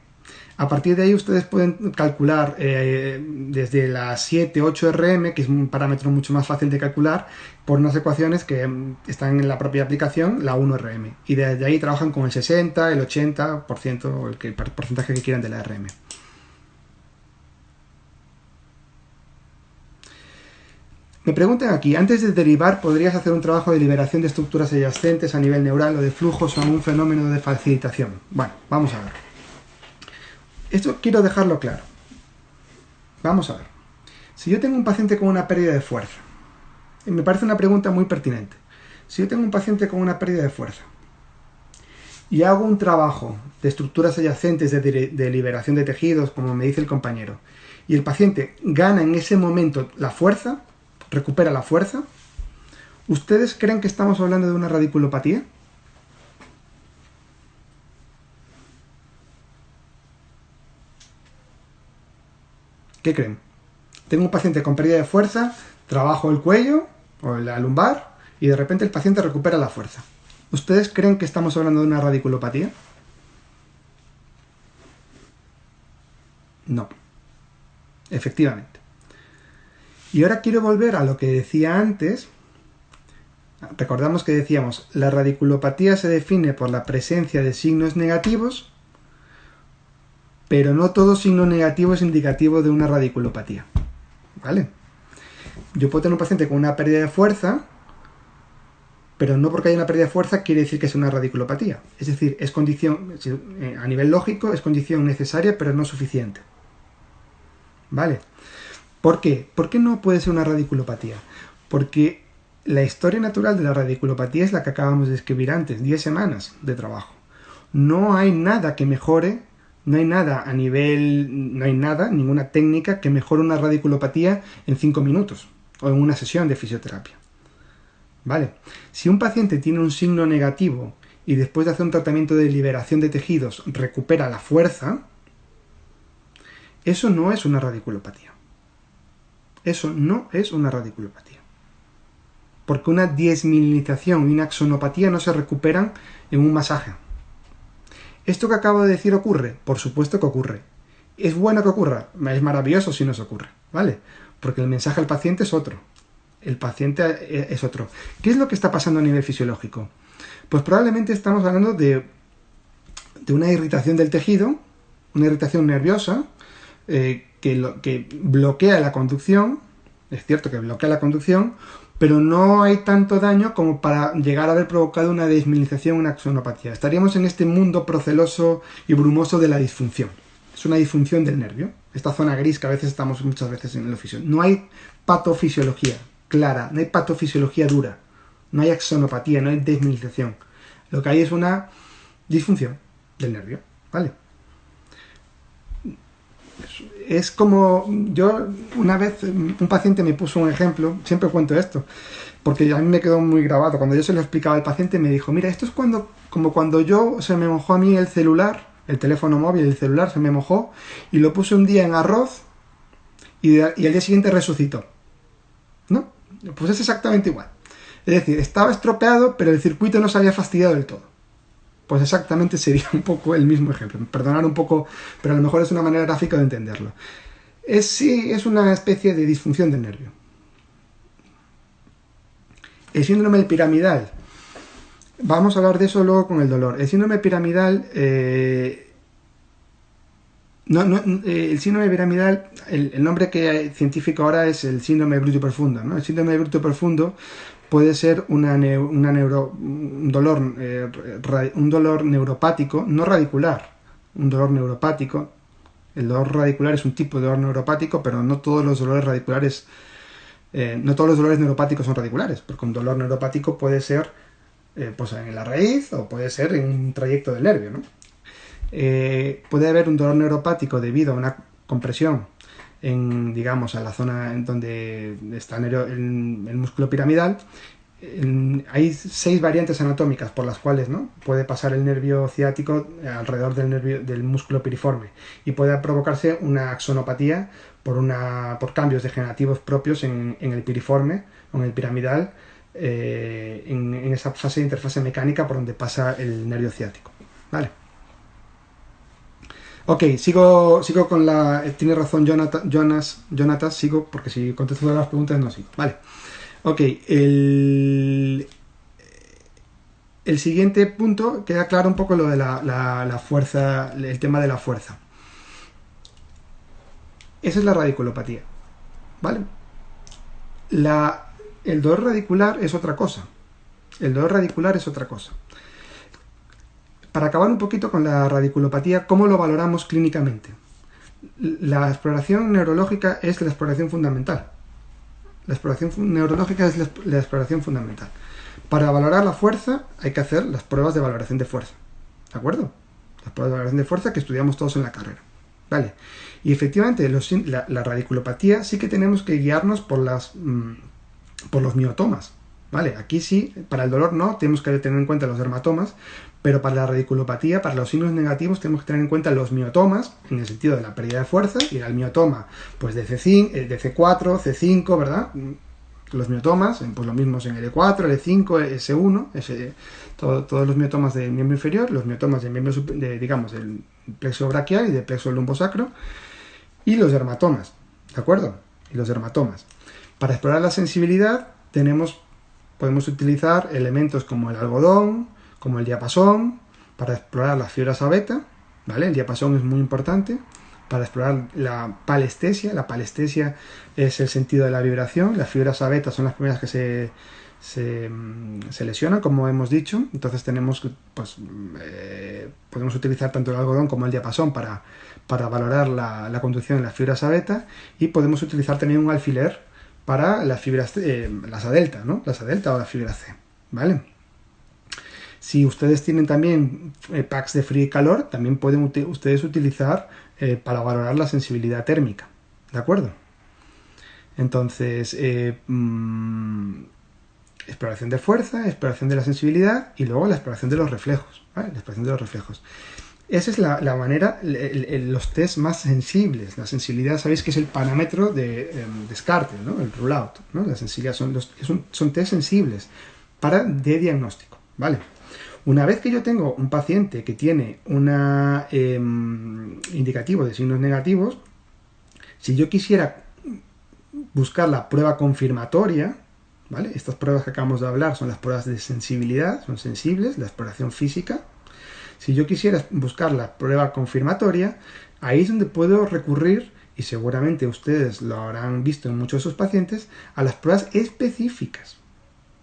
A partir de ahí ustedes pueden calcular desde la 7, 8 RM, que es un parámetro mucho más fácil de calcular, por unas ecuaciones que están en la propia aplicación, la 1RM. Y desde ahí trabajan con el 60, el 80%, o el porcentaje que quieran de la RM. Me preguntan aquí, antes de derivar, ¿podrías hacer un trabajo de liberación de estructuras adyacentes a nivel neural o de flujos o un fenómeno de facilitación? Bueno, vamos a ver. Esto quiero dejarlo claro. Vamos a ver. Si yo tengo un paciente con una pérdida de fuerza, me parece una pregunta muy pertinente. Si yo tengo un paciente con una pérdida de fuerza y hago un trabajo de estructuras adyacentes de liberación de tejidos, como me dice el compañero, y el paciente gana en ese momento la fuerza, recupera la fuerza, ¿ustedes creen que estamos hablando de una radiculopatía? ¿Qué creen? Tengo un paciente con pérdida de fuerza, trabajo el cuello o la lumbar y de repente el paciente recupera la fuerza. ¿Ustedes creen que estamos hablando de una radiculopatía? No, efectivamente. Y ahora quiero volver a lo que decía antes. Recordamos que decíamos, la radiculopatía se define por la presencia de signos negativos, pero no todo signo negativo es indicativo de una radiculopatía. ¿Vale? Yo puedo tener un paciente con una pérdida de fuerza, pero no porque haya una pérdida de fuerza quiere decir que es una radiculopatía. Es decir, es condición, a nivel lógico, es condición necesaria, pero no suficiente. ¿Vale? ¿Por qué? ¿Por qué no puede ser una radiculopatía? Porque la historia natural de la radiculopatía es la que acabamos de escribir antes, 10 semanas de trabajo. No hay nada que mejore, no hay nada ninguna técnica que mejore una radiculopatía en 5 minutos o en una sesión de fisioterapia. ¿Vale? Si un paciente tiene un signo negativo y después de hacer un tratamiento de liberación de tejidos recupera la fuerza, eso no es una radiculopatía. Eso no es una radiculopatía. Porque una desmielinización y una axonopatía no se recuperan en un masaje. ¿Esto que acabo de decir ocurre? Por supuesto que ocurre. ¿Es bueno que ocurra? Es maravilloso si nos ocurre, ¿vale? Porque el mensaje al paciente es otro. El paciente es otro. ¿Qué es lo que está pasando a nivel fisiológico? Pues probablemente estamos hablando de una irritación del tejido, una irritación nerviosa, que bloquea la conducción. Es cierto que bloquea la conducción, pero no hay tanto daño como para llegar a haber provocado una desmielinización, una axonopatía. Estaríamos en este mundo proceloso y brumoso de la disfunción. Es una disfunción del nervio. Esta zona gris que a veces estamos muchas veces en el oficio. No hay patofisiología clara, no hay patofisiología dura, no hay axonopatía, no hay desmielinización. Lo que hay es una disfunción del nervio, ¿vale? Es como, yo una vez un paciente me puso un ejemplo, siempre cuento esto, porque a mí me quedó muy grabado. Cuando yo se lo explicaba al paciente me dijo, mira, esto es como cuando se me mojó a mí el celular, el teléfono móvil, el celular se me mojó y lo puse un día en arroz y al día siguiente resucitó, ¿no? Pues es exactamente igual. Es decir, estaba estropeado, pero el circuito no se había fastidiado del todo. Pues exactamente sería un poco el mismo ejemplo. Perdonar un poco, pero a lo mejor es una manera gráfica de entenderlo. Sí, es una especie de disfunción del nervio. El síndrome piramidal. Vamos a hablar de eso luego con el dolor. El síndrome piramidal... el síndrome piramidal, el nombre científico ahora es el síndrome bruto profundo, ¿no? El síndrome bruto profundo puede ser un dolor neuropático, no radicular, un dolor neuropático. El dolor radicular es un tipo de dolor neuropático, pero no todos los dolores radiculares, no todos los dolores neuropáticos son radiculares, porque un dolor neuropático puede ser pues en la raíz o puede ser en un trayecto del nervio, ¿no? Puede haber un dolor neuropático debido a una compresión digamos, a la zona en donde está el músculo piramidal. Hay 6 variantes anatómicas por las cuales, ¿no?, puede pasar el nervio ciático alrededor del músculo piriforme y puede provocarse una axonopatía por cambios degenerativos propios en el piriforme o en el piramidal, en esa fase de interfase mecánica por donde pasa el nervio ciático, ¿vale? Ok, sigo con la... Tiene razón Jonathan, sigo, porque si contesto todas las preguntas no sigo. Vale. Ok, el siguiente punto queda claro un poco lo de la fuerza, el tema de la fuerza. Esa es la radiculopatía, ¿vale? El dolor radicular es otra cosa. El dolor radicular es otra cosa. Para acabar un poquito con la radiculopatía, ¿cómo lo valoramos clínicamente? La exploración neurológica es la exploración fundamental. La exploración neurológica es la exploración fundamental. Para valorar la fuerza hay que hacer las pruebas de valoración de fuerza. ¿de acuerdo? Las pruebas de valoración de fuerza que estudiamos todos en la carrera, ¿vale? Y efectivamente la radiculopatía sí que tenemos que guiarnos por los miotomas, ¿vale? Aquí sí, para el dolor no, tenemos que tener en cuenta los dermatomas, pero para la radiculopatía, para los signos negativos, tenemos que tener en cuenta los miotomas, en el sentido de la pérdida de fuerza, y el miotoma, pues de C5, de C4, C5, ¿verdad? Los miotomas, pues lo mismo en L4, L5, S1, todos los miotomas del miembro inferior, los miotomas del miembro, digamos, del plexo braquial y del plexo lumbosacro, y los dermatomas, ¿de acuerdo? Y los dermatomas. Para explorar la sensibilidad podemos utilizar elementos como el algodón, como el diapasón, para explorar las fibras A beta, ¿vale? El diapasón es muy importante para explorar la palestesia. La palestesia es el sentido de la vibración. Las fibras A beta son las primeras que se lesionan, como hemos dicho. Entonces podemos utilizar tanto el algodón como el diapasón para valorar la conducción de las fibras A beta, y podemos utilizar también un alfiler para las fibras, las A delta, ¿no? Las A delta o la fibra C, ¿vale? Si ustedes tienen también packs de frío y calor, también pueden ustedes utilizar para valorar la sensibilidad térmica, ¿de acuerdo? Entonces, exploración de fuerza, exploración de la sensibilidad y luego la exploración de los reflejos, ¿vale? La exploración de los reflejos. Esa es la manera, los test más sensibles. La sensibilidad, sabéis que es el parámetro de Descartes, ¿no? El rule out, ¿no? La sensibilidad son test sensibles de diagnóstico, ¿vale? Una vez que yo tengo un paciente que tiene un indicativo de signos negativos, si yo quisiera buscar la prueba confirmatoria, ¿vale? Estas pruebas que acabamos de hablar son las pruebas de sensibilidad, son sensibles, la exploración física. Si yo quisiera buscar la prueba confirmatoria, ahí es donde puedo recurrir, y seguramente ustedes lo habrán visto en muchos de sus pacientes, a las pruebas específicas,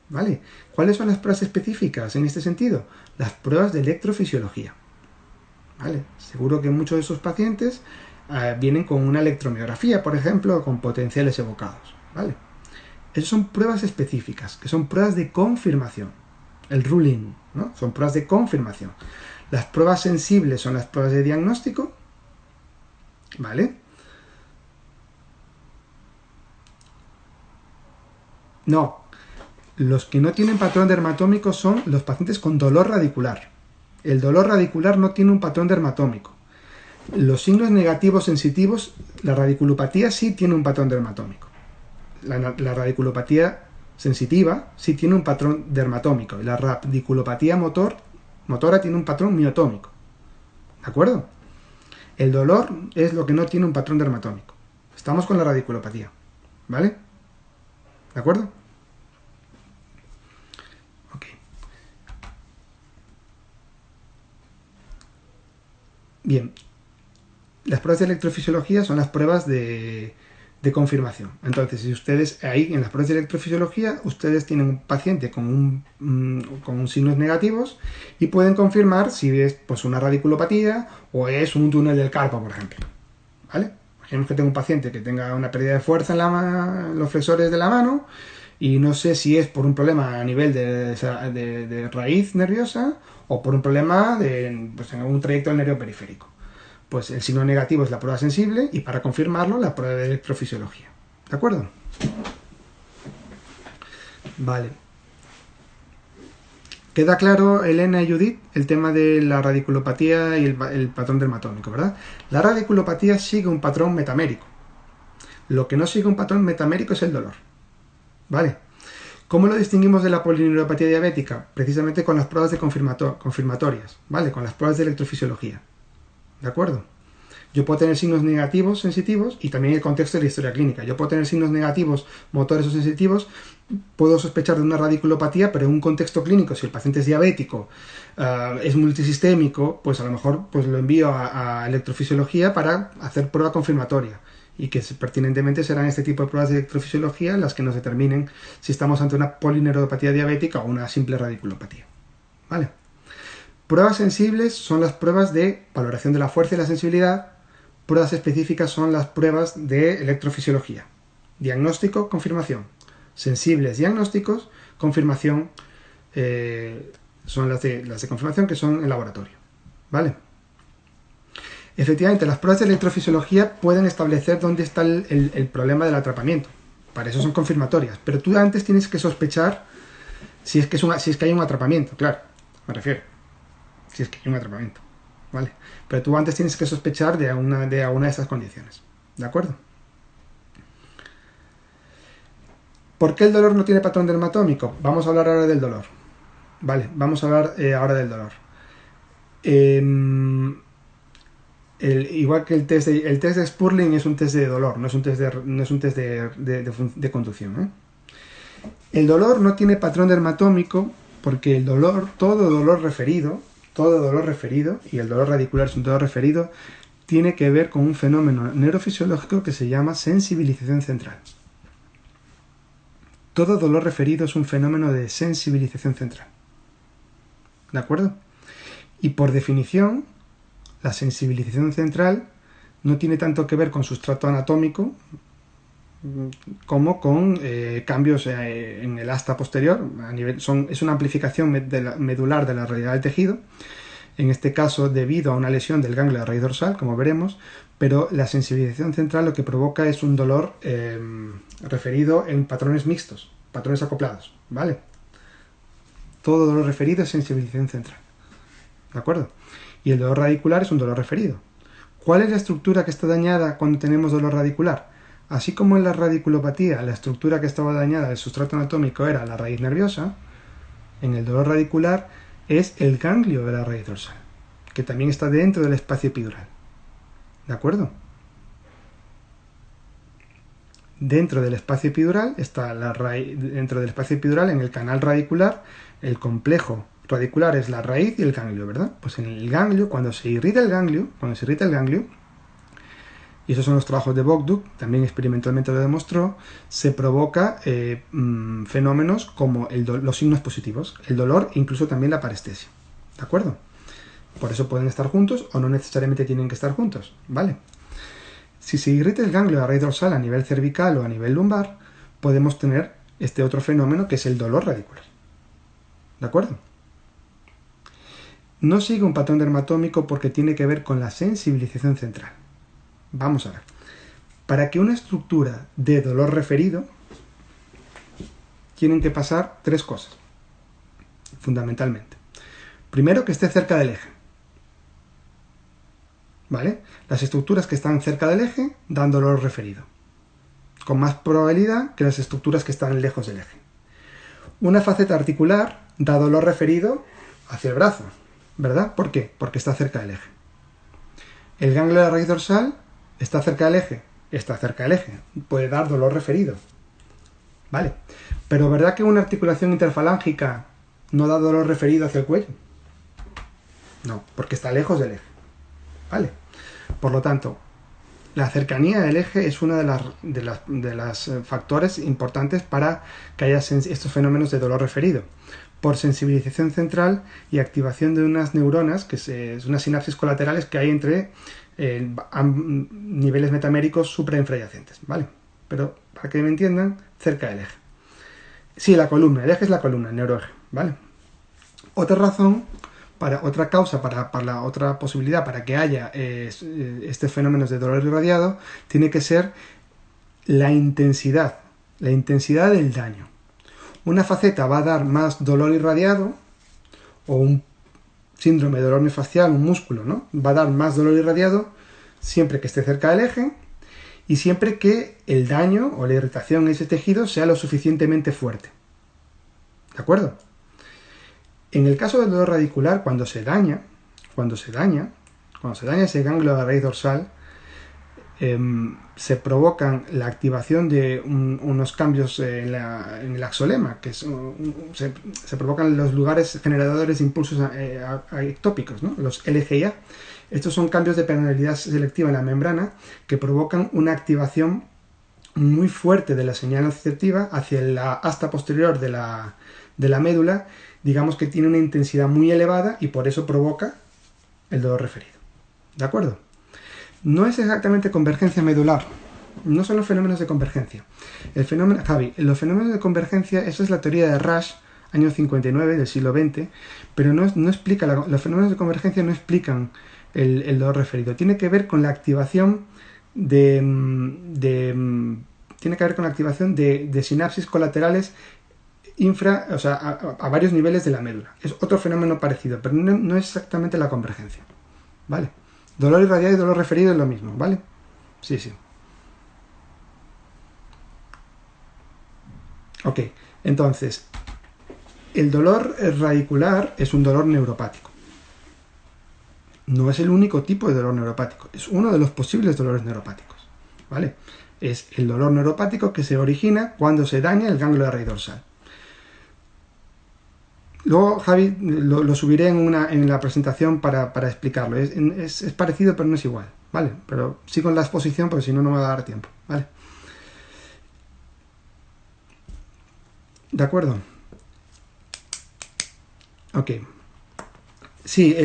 ¿vale? ¿Cuáles son las pruebas específicas en este sentido? Las pruebas de electrofisiología, ¿vale? Seguro que muchos de sus pacientes vienen con una electromiografía, por ejemplo, con potenciales evocados, ¿vale? Esas son pruebas específicas, que son pruebas de confirmación. El ruling, ¿no? Son pruebas de confirmación. Las pruebas sensibles son las pruebas de diagnóstico, ¿vale? No, los que no tienen patrón dermatómico son los pacientes con dolor radicular. El dolor radicular no tiene un patrón dermatómico. Los signos negativos sensitivos, la radiculopatía sí tiene un patrón dermatómico. La radiculopatía sensitiva sí tiene un patrón dermatómico. Y la radiculopatía motora tiene un patrón miotómico. ¿De acuerdo? El dolor es lo que no tiene un patrón dermatómico. Estamos con la radiculopatía, ¿vale? ¿De acuerdo? Ok. Bien. Las pruebas de electrofisiología son las pruebas de confirmación. Entonces, si ustedes ahí en las pruebas de electrofisiología, ustedes tienen un paciente con signos negativos y pueden confirmar si es pues una radiculopatía o es un túnel del carpo, por ejemplo, ¿vale? Imaginemos que tengo un paciente que tenga una pérdida de fuerza en los flexores de la mano y no sé si es por un problema a nivel de raíz nerviosa o por un problema en algún trayecto del nervio periférico. Pues el signo negativo es la prueba sensible y para confirmarlo la prueba de electrofisiología. ¿De acuerdo? Vale. Queda claro, Elena y Judith, el tema de la radiculopatía y el patrón dermatómico, ¿verdad? La radiculopatía sigue un patrón metamérico. Lo que no sigue un patrón metamérico es el dolor. ¿Vale? ¿Cómo lo distinguimos de la polineuropatía diabética? Precisamente con las pruebas de confirmatorias, ¿vale? Con las pruebas de electrofisiología. ¿De acuerdo? Yo puedo tener signos negativos sensitivos y también el contexto de la historia clínica. Yo puedo tener signos negativos motores o sensitivos, puedo sospechar de una radiculopatía, pero en un contexto clínico, si el paciente es diabético, es multisistémico, pues a lo mejor pues lo envío a electrofisiología para hacer prueba confirmatoria y que pertinentemente serán este tipo de pruebas de electrofisiología las que nos determinen si estamos ante una polineuropatía diabética o una simple radiculopatía. ¿Vale? Pruebas sensibles son las pruebas de valoración de la fuerza y la sensibilidad. Pruebas específicas son las pruebas de electrofisiología. Diagnóstico, confirmación. Sensibles, diagnósticos, confirmación, son las de confirmación que son en laboratorio. ¿vale? Efectivamente, las pruebas de electrofisiología pueden establecer dónde está el problema del atrapamiento. Para eso son confirmatorias. Pero tú antes tienes que sospechar si es que hay un atrapamiento, claro, me refiero. Si es que hay un atrapamiento, ¿vale? Pero tú antes tienes que sospechar de alguna de esas condiciones, ¿de acuerdo? ¿Por qué el dolor no tiene patrón dermatómico? Vamos a hablar ahora del dolor. Vale, vamos a hablar ahora del dolor. Igual que el test de Spurling es un test de dolor, no es un test de conducción, ¿eh? El dolor no tiene patrón dermatómico porque el dolor, todo dolor referido, y el dolor radicular es un dolor referido, tiene que ver con un fenómeno neurofisiológico que se llama sensibilización central. Todo dolor referido es un fenómeno de sensibilización central. ¿De acuerdo? Y por definición, la sensibilización central no tiene tanto que ver con sustrato anatómico como con cambios en el asta posterior. Es una amplificación medular de la realidad del tejido, en este caso debido a una lesión del ganglio de raíz dorsal, como veremos, pero la sensibilización central lo que provoca es un dolor referido en patrones mixtos, patrones acoplados, ¿vale? Todo dolor referido es sensibilización central, ¿de acuerdo? Y el dolor radicular es un dolor referido. ¿Cuál es la estructura que está dañada cuando tenemos dolor radicular? Así como en la radiculopatía la estructura que estaba dañada del sustrato anatómico era la raíz nerviosa, en el dolor radicular es el ganglio de la raíz dorsal, que también está dentro del espacio epidural. ¿De acuerdo? Dentro del espacio epidural está dentro del espacio epidural, en el canal radicular, el complejo radicular es la raíz y el ganglio, ¿verdad? Pues en el ganglio, cuando se irrita el ganglio, y esos son los trabajos de Bogduk, también experimentalmente lo demostró, se provoca fenómenos como los signos positivos, el dolor e incluso también la parestesia, ¿de acuerdo? Por eso pueden estar juntos o no necesariamente tienen que estar juntos, ¿vale? Si se irrita el ganglio de la raíz dorsal a nivel cervical o a nivel lumbar, podemos tener este otro fenómeno que es el dolor radicular, ¿de acuerdo? No sigue un patrón dermatómico porque tiene que ver con la sensibilización central. Vamos a ver. Para que una estructura dé dolor referido, tienen que pasar tres cosas, fundamentalmente. Primero, que esté cerca del eje. ¿Vale? Las estructuras que están cerca del eje dan dolor referido, con más probabilidad que las estructuras que están lejos del eje. Una faceta articular da dolor referido hacia el brazo, ¿verdad? ¿Por qué? Porque está cerca del eje. El ganglio de la raíz dorsal está cerca del eje, puede dar dolor referido, ¿vale? Pero ¿verdad que una articulación interfalángica no da dolor referido hacia el cuello? No, porque está lejos del eje, ¿vale? Por lo tanto, la cercanía del eje es uno de los factores importantes para que haya estos fenómenos de dolor referido, por sensibilización central y activación de unas neuronas, es unas sinapsis colaterales que hay entre niveles metaméricos suprainfrayacentes, ¿vale? Pero, para que me entiendan, cerca del eje. Sí, la columna, el eje es la columna, el neuroeje, ¿vale? Otra posibilidad para que haya estos fenómenos de dolor irradiado tiene que ser la intensidad del daño. Una faceta va a dar más dolor irradiado, o un síndrome de dolor miofascial, un músculo, ¿no? Va a dar más dolor irradiado siempre que esté cerca del eje y siempre que el daño o la irritación en ese tejido sea lo suficientemente fuerte. ¿De acuerdo? En el caso del dolor radicular, cuando se daña ese ganglio de la raíz dorsal, se provocan la activación de unos cambios en el axolema, que se provocan los lugares generadores de impulsos ectópicos, ¿no? Los LGA. Estos son cambios de permeabilidad selectiva en la membrana que provocan una activación muy fuerte de la señal nociceptiva hacia la asta posterior de la médula, digamos que tiene una intensidad muy elevada y por eso provoca el dolor referido. ¿De acuerdo? No es exactamente convergencia medular, no son los fenómenos de convergencia. Los fenómenos de convergencia, eso es la teoría de Rush año 59 del siglo XX, pero no explica, los fenómenos de convergencia no explican el dolor referido. Tiene que ver con la activación tiene que ver con la activación de sinapsis colaterales a varios niveles de la médula. Es otro fenómeno parecido, pero no es exactamente la convergencia. ¿Vale? Dolor irradiado y dolor referido es lo mismo, ¿vale? Sí. Ok, entonces, el dolor radicular es un dolor neuropático. No es el único tipo de dolor neuropático, es uno de los posibles dolores neuropáticos, ¿vale? Es el dolor neuropático que se origina cuando se daña el ganglio de raíz dorsal. Luego, Javi, lo subiré en la presentación para explicarlo. Es parecido, pero no es igual, ¿vale? Pero sigo en la exposición porque si no, no me va a dar tiempo, ¿vale? ¿De acuerdo? Ok. Sí,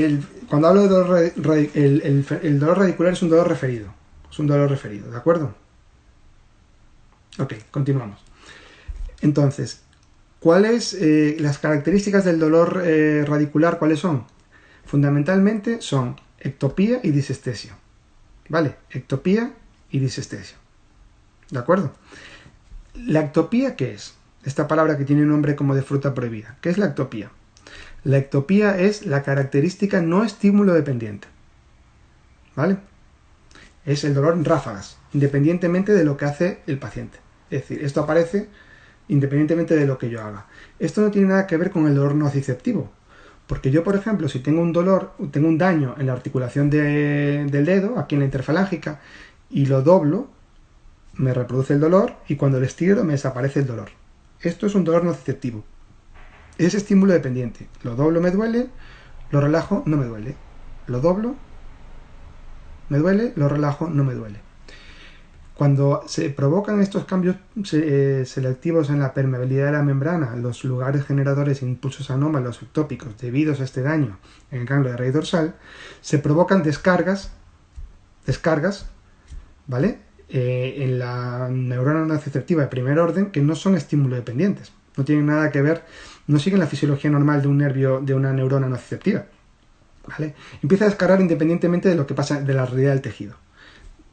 cuando hablo de dolor, el dolor radicular es un dolor referido. Es un dolor referido, ¿de acuerdo? Ok, continuamos. Entonces, ¿cuáles las características del dolor radicular? ¿Cuáles son? Fundamentalmente son ectopía y disestesia. ¿Vale? Ectopía y disestesia. ¿De acuerdo? ¿La ectopía qué es? Esta palabra que tiene un nombre como de fruta prohibida. ¿Qué es la ectopía? La ectopía es la característica no estímulo dependiente. ¿Vale? Es el dolor en ráfagas, independientemente de lo que hace el paciente. Es decir, esto aparece independientemente de lo que yo haga. Esto no tiene nada que ver con el dolor nociceptivo. Porque yo, por ejemplo, si tengo un dolor, tengo un daño en la articulación del dedo, aquí en la interfalángica, y lo doblo, me reproduce el dolor, y cuando lo estiro me desaparece el dolor. Esto es un dolor nociceptivo. Es estímulo dependiente. Lo doblo, me duele, lo relajo, no me duele. Lo doblo, me duele, lo relajo, no me duele. Cuando se provocan estos cambios selectivos en la permeabilidad de la membrana, los lugares generadores de impulsos anómalos ectópicos debidos a este daño en el ganglio de raíz dorsal, se provocan descargas, ¿vale? En la neurona nociceptiva de primer orden que no son estímulo dependientes. No tienen nada que ver, no siguen la fisiología normal de un nervio, de una neurona nociceptiva, ¿vale? Empieza a descargar independientemente de lo que pasa, de la realidad del tejido.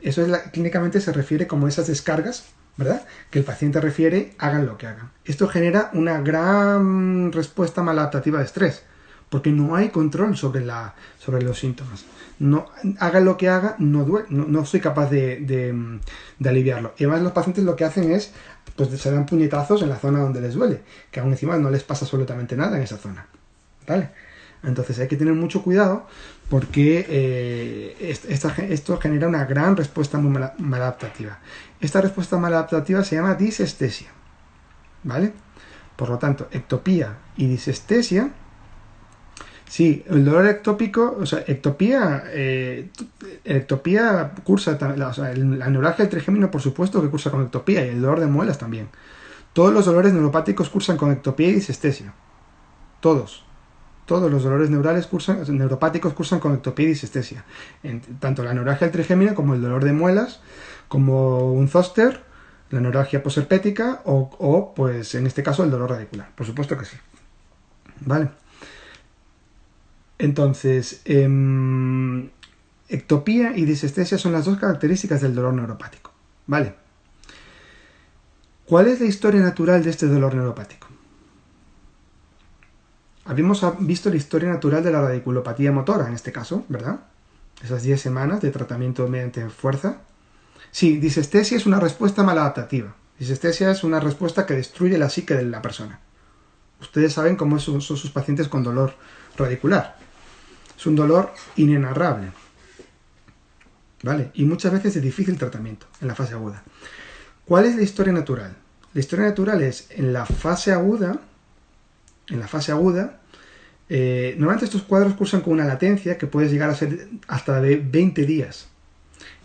Eso clínicamente se refiere como esas descargas, ¿verdad? Que el paciente refiere, hagan lo que hagan. Esto genera una gran respuesta maladaptativa de estrés, porque no hay control sobre los síntomas. No, haga lo que haga, no soy capaz de aliviarlo. Y además los pacientes lo que hacen es, pues se dan puñetazos en la zona donde les duele, que aún encima no les pasa absolutamente nada en esa zona, ¿vale? Entonces hay que tener mucho cuidado porque esto genera una gran respuesta muy maladaptativa. Esta respuesta maladaptativa se llama disestesia, ¿vale? Por lo tanto, ectopía y disestesia. Sí, el dolor ectópico, o sea, ectopía cursa, la neuralgia del trigémino por supuesto que cursa con ectopía y el dolor de muelas también. Todos los dolores neuropáticos cursan con ectopía y disestesia. Todos los dolores neuropáticos cursan con ectopía y disestesia. Tanto la neuralgia del trigémino como el dolor de muelas, como un zóster, la neuralgia posherpética o, pues, en este caso, el dolor radicular. Por supuesto que sí. ¿Vale? Entonces, ectopía y disestesia son las dos características del dolor neuropático. ¿Vale? ¿Cuál es la historia natural de este dolor neuropático? Habíamos visto la historia natural de la radiculopatía motora, en este caso, ¿verdad? Esas 10 semanas de tratamiento mediante fuerza. Sí, disestesia es una respuesta maladaptativa. Disestesia es una respuesta que destruye la psique de la persona. Ustedes saben cómo son sus pacientes con dolor radicular. Es un dolor inenarrable, ¿vale? Y muchas veces de difícil tratamiento en la fase aguda. ¿Cuál es la historia natural? La historia natural es en la fase aguda, normalmente estos cuadros cursan con una latencia que puede llegar a ser hasta de 20 días.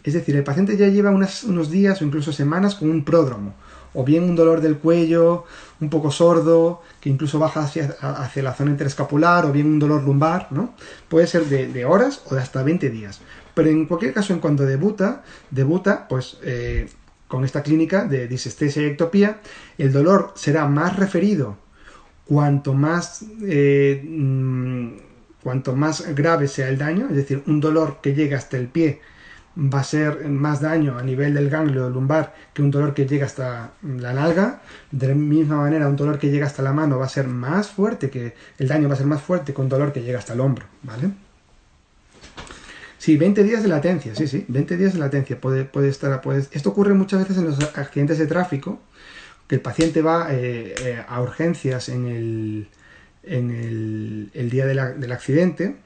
Es decir, el paciente ya lleva unos días o incluso semanas con un pródromo, o bien un dolor del cuello, un poco sordo, que incluso baja hacia la zona interescapular, o bien un dolor lumbar, ¿no? Puede ser de horas o de hasta 20 días. Pero en cualquier caso, en cuanto debuta pues con esta clínica de disestesia y ectopía, el dolor será más referido cuanto más grave sea el daño, es decir, un dolor que llegue hasta el pie va a ser más daño a nivel del ganglio lumbar que un dolor que llega hasta la nalga. De la misma manera, un dolor que llega hasta la mano va a ser más fuerte, que el daño va a ser más fuerte que un dolor que llega hasta el hombro, ¿vale? Sí, 20 días de latencia, sí, 20 días de latencia puede estar. Esto ocurre muchas veces en los accidentes de tráfico, que el paciente va a urgencias en el día del accidente.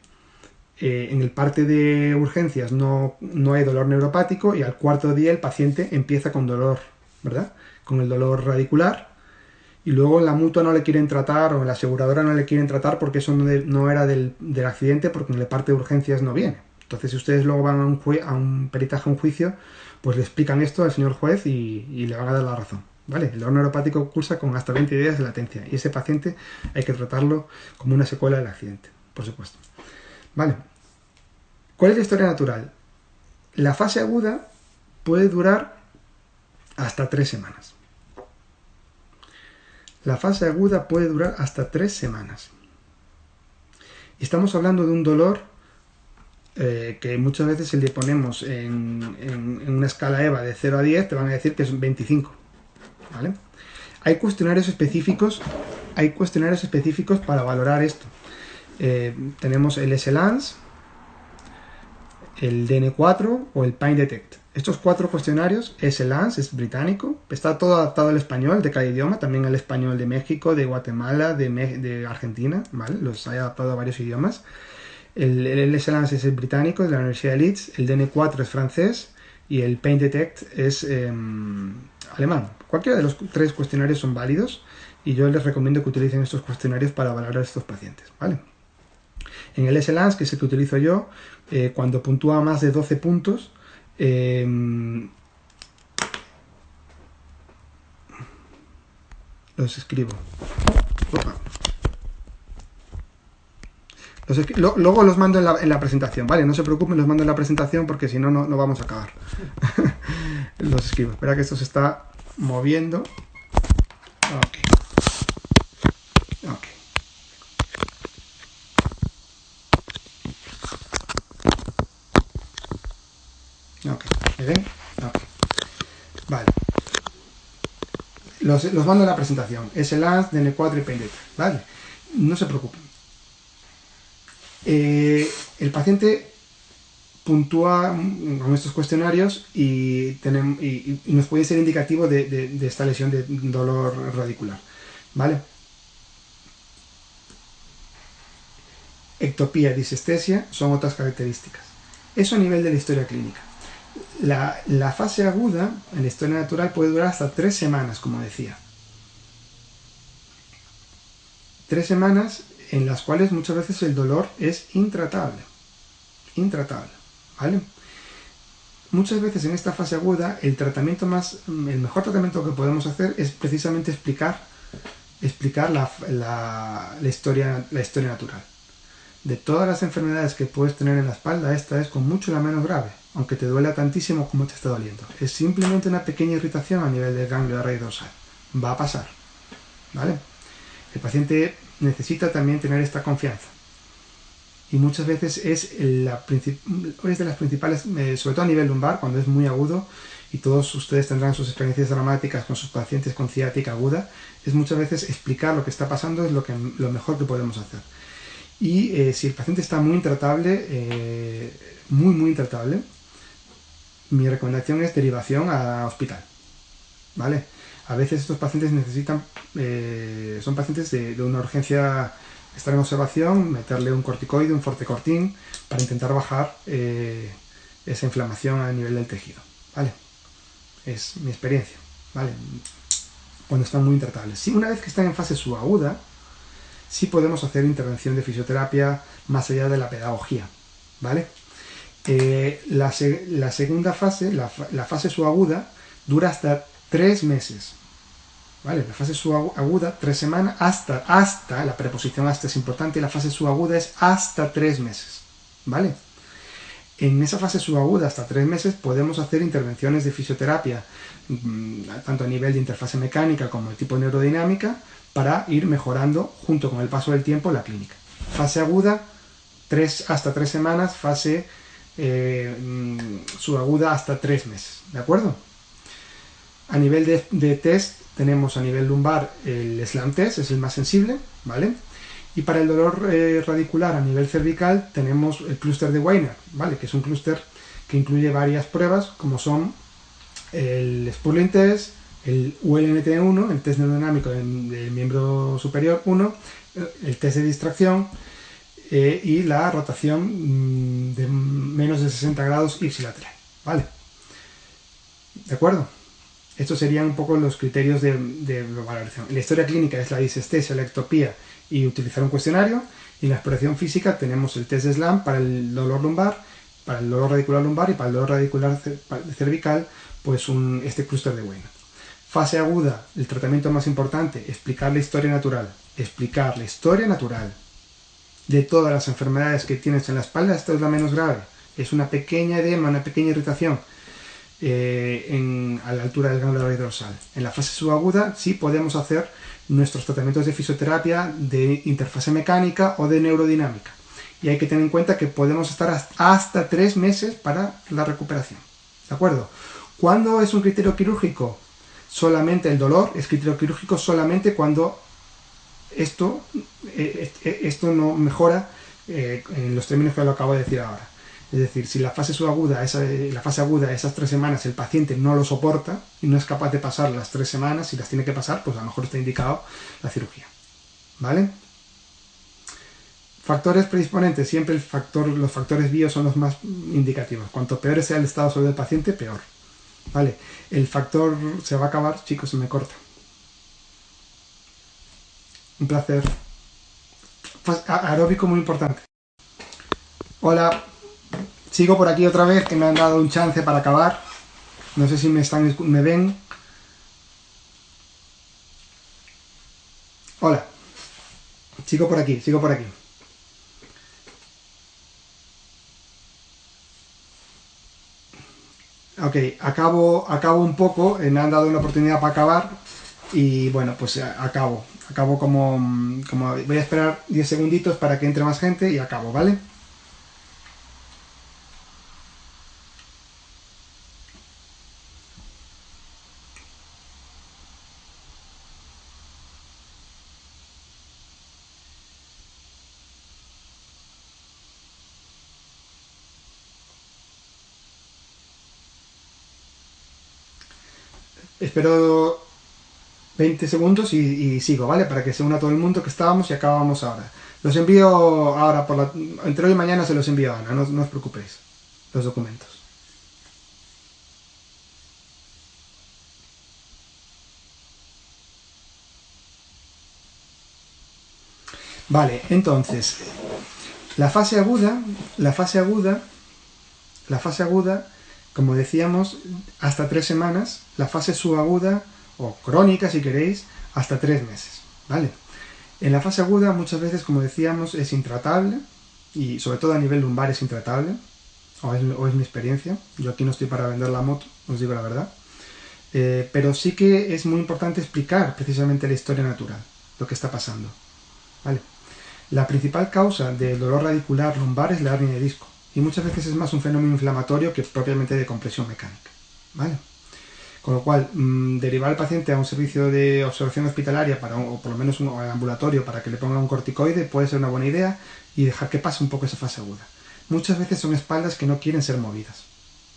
En el parte de urgencias no hay dolor neuropático y al cuarto día el paciente empieza con dolor, ¿verdad? Con el dolor radicular, y luego en la mutua no le quieren tratar, o en la aseguradora no le quieren tratar porque eso no era del accidente, porque en la parte de urgencias no viene. Entonces, si ustedes luego van a un peritaje, a un juicio, pues le explican esto al señor juez y le van a dar la razón, ¿vale? El dolor neuropático cursa con hasta 20 días de latencia y ese paciente hay que tratarlo como una secuela del accidente, por supuesto. Vale. ¿Cuál es la historia natural? La fase aguda puede durar hasta 3 semanas. La fase aguda puede durar hasta 3 semanas. Y estamos hablando de un dolor que muchas veces si le ponemos en una escala EVA de 0 a 10, te van a decir que es 25. ¿Vale? Hay cuestionarios específicos para valorar esto. Tenemos el SLANS, el DN4 o el Pain Detect. Estos 4 cuestionarios, SLANS es británico, está todo adaptado al español de cada idioma, también al español de México, de Guatemala, de Argentina, ¿vale? Los hay adaptado a varios idiomas. El SLANS es el británico, de la Universidad de Leeds, el DN4 es francés y el Pain Detect es alemán. Cualquiera de los 3 cuestionarios son válidos y yo les recomiendo que utilicen estos cuestionarios para valorar a estos pacientes, ¿vale? En el SLANS, que es el que utilizo yo, cuando puntúa más de 12 puntos, los escribo. Luego los mando en la presentación, ¿vale? No se preocupen, los mando en la presentación porque si no, no vamos a acabar. Los escribo. Espera que esto se está moviendo. Ok. ¿Me ven? Ok. Vale. Los mando en la presentación. SLANS, DN4 y Pain Detect, ¿vale? No se preocupen. El paciente puntúa con estos cuestionarios y nos puede ser indicativo de esta lesión de dolor radicular, ¿vale? Ectopía, disestesia son otras características. Eso a nivel de la historia clínica. La fase aguda en la historia natural puede durar hasta 3 semanas, como decía. 3 semanas en las cuales muchas veces el dolor es intratable, ¿vale? Muchas veces en esta fase aguda el mejor tratamiento que podemos hacer es precisamente explicar la historia natural. De todas las enfermedades que puedes tener en la espalda, esta es con mucho la menos grave, aunque te duela tantísimo como te está doliendo. Es simplemente una pequeña irritación a nivel del ganglio de raíz dorsal. Va a pasar, ¿vale? El paciente necesita también tener esta confianza. Y muchas veces es de las principales, sobre todo a nivel lumbar, cuando es muy agudo, y todos ustedes tendrán sus experiencias dramáticas con sus pacientes con ciática aguda, es muchas veces explicar lo que está pasando es lo mejor que podemos hacer. Y si el paciente está muy intratable, muy intratable, mi recomendación es derivación a hospital, ¿vale? A veces estos pacientes necesitan, son pacientes de una urgencia, estar en observación, meterle un corticoide, un fortecortin, para intentar bajar esa inflamación a nivel del tejido, ¿vale? Es mi experiencia, ¿vale? Cuando están muy intratables. Si una vez que están en fase subaguda, sí podemos hacer intervención de fisioterapia más allá de la pedagogía, ¿vale? La segunda fase, la fase subaguda, dura hasta 3 meses, ¿vale? La fase subaguda, 3 semanas, hasta, la preposición hasta es importante, la fase subaguda es hasta 3 meses, ¿vale? En esa fase subaguda, hasta 3 meses, podemos hacer intervenciones de fisioterapia, tanto a nivel de interfase mecánica como de tipo neurodinamica, para ir mejorando, junto con el paso del tiempo, la clínica. Fase aguda, hasta 3 semanas, fase subaguda hasta 3 meses, ¿de acuerdo? A nivel de test, tenemos a nivel lumbar el SLAM test, es el más sensible, ¿vale? Y para el dolor radicular a nivel cervical tenemos el clúster de Weiner, ¿vale? Que es un clúster que incluye varias pruebas, como son el Spurling test, el ULNT1, el test neurodinámico del miembro superior 1, el test de distracción y la rotación de menos de 60 grados ipsilateral, ¿vale? ¿De acuerdo? Estos serían un poco los criterios de valoración. En la historia clínica es la disestesia, la ectopía y utilizar un cuestionario. Y en la exploración física tenemos el test de SLAM para el dolor lumbar, para el dolor radicular lumbar y para el dolor radicular cervical, pues este clúster de Weiner. Fase aguda, el tratamiento más importante, explicar la historia natural. Explicar la historia natural de todas las enfermedades que tienes en la espalda. Esta es la menos grave. Es una pequeña edema, una pequeña irritación. A la altura del ganglio dorsal. En la fase subaguda sí podemos hacer nuestros tratamientos de fisioterapia de interfase mecánica o de neurodinámica. Y hay que tener en cuenta que podemos estar hasta 3 meses para la recuperación. ¿De acuerdo? ¿Cuándo es un criterio quirúrgico? Solamente el dolor es criterio quirúrgico solamente cuando esto no mejora en los términos que lo acabo de decir ahora. Es decir, si la fase subaguda, la fase aguda, esas 3 semanas, el paciente no lo soporta y no es capaz de pasar las 3 semanas, si las tiene que pasar, pues a lo mejor está indicado la cirugía. ¿Vale? Factores predisponentes, siempre los factores bio son los más indicativos. Cuanto peor sea el estado de salud del paciente, peor. ¿Vale? El factor se va a acabar, chicos, se me corta. Un placer. Aeróbico muy importante. Hola. Sigo por aquí otra vez, que me han dado un chance para acabar. No sé si me ven. Hola. Sigo por aquí. Ok, acabo un poco, me han dado una oportunidad para acabar y bueno, pues acabo como voy a esperar 10 segunditos para que entre más gente y acabo, ¿vale? Espero 20 segundos y sigo, ¿vale? Para que se una todo el mundo que estábamos y acabamos ahora. Los envío ahora, entre hoy y mañana se los envío a Ana, no os preocupéis, los documentos. Vale, entonces, la fase aguda, como decíamos, hasta 3 semanas, la fase subaguda o crónica, si queréis, hasta 3 meses, ¿vale? En la fase aguda muchas veces, como decíamos, es intratable y sobre todo a nivel lumbar es intratable, o es mi experiencia. Yo aquí no estoy para vender la moto, os digo la verdad. Pero sí que es muy importante explicar precisamente la historia natural, lo que está pasando, ¿vale? La principal causa del dolor radicular lumbar es la hernia de disco y muchas veces es más un fenómeno inflamatorio que propiamente de compresión mecánica, ¿vale? Con lo cual, derivar al paciente a un servicio de observación hospitalaria o por lo menos un ambulatorio para que le ponga un corticoide puede ser una buena idea y dejar que pase un poco esa fase aguda. Muchas veces son espaldas que no quieren ser movidas,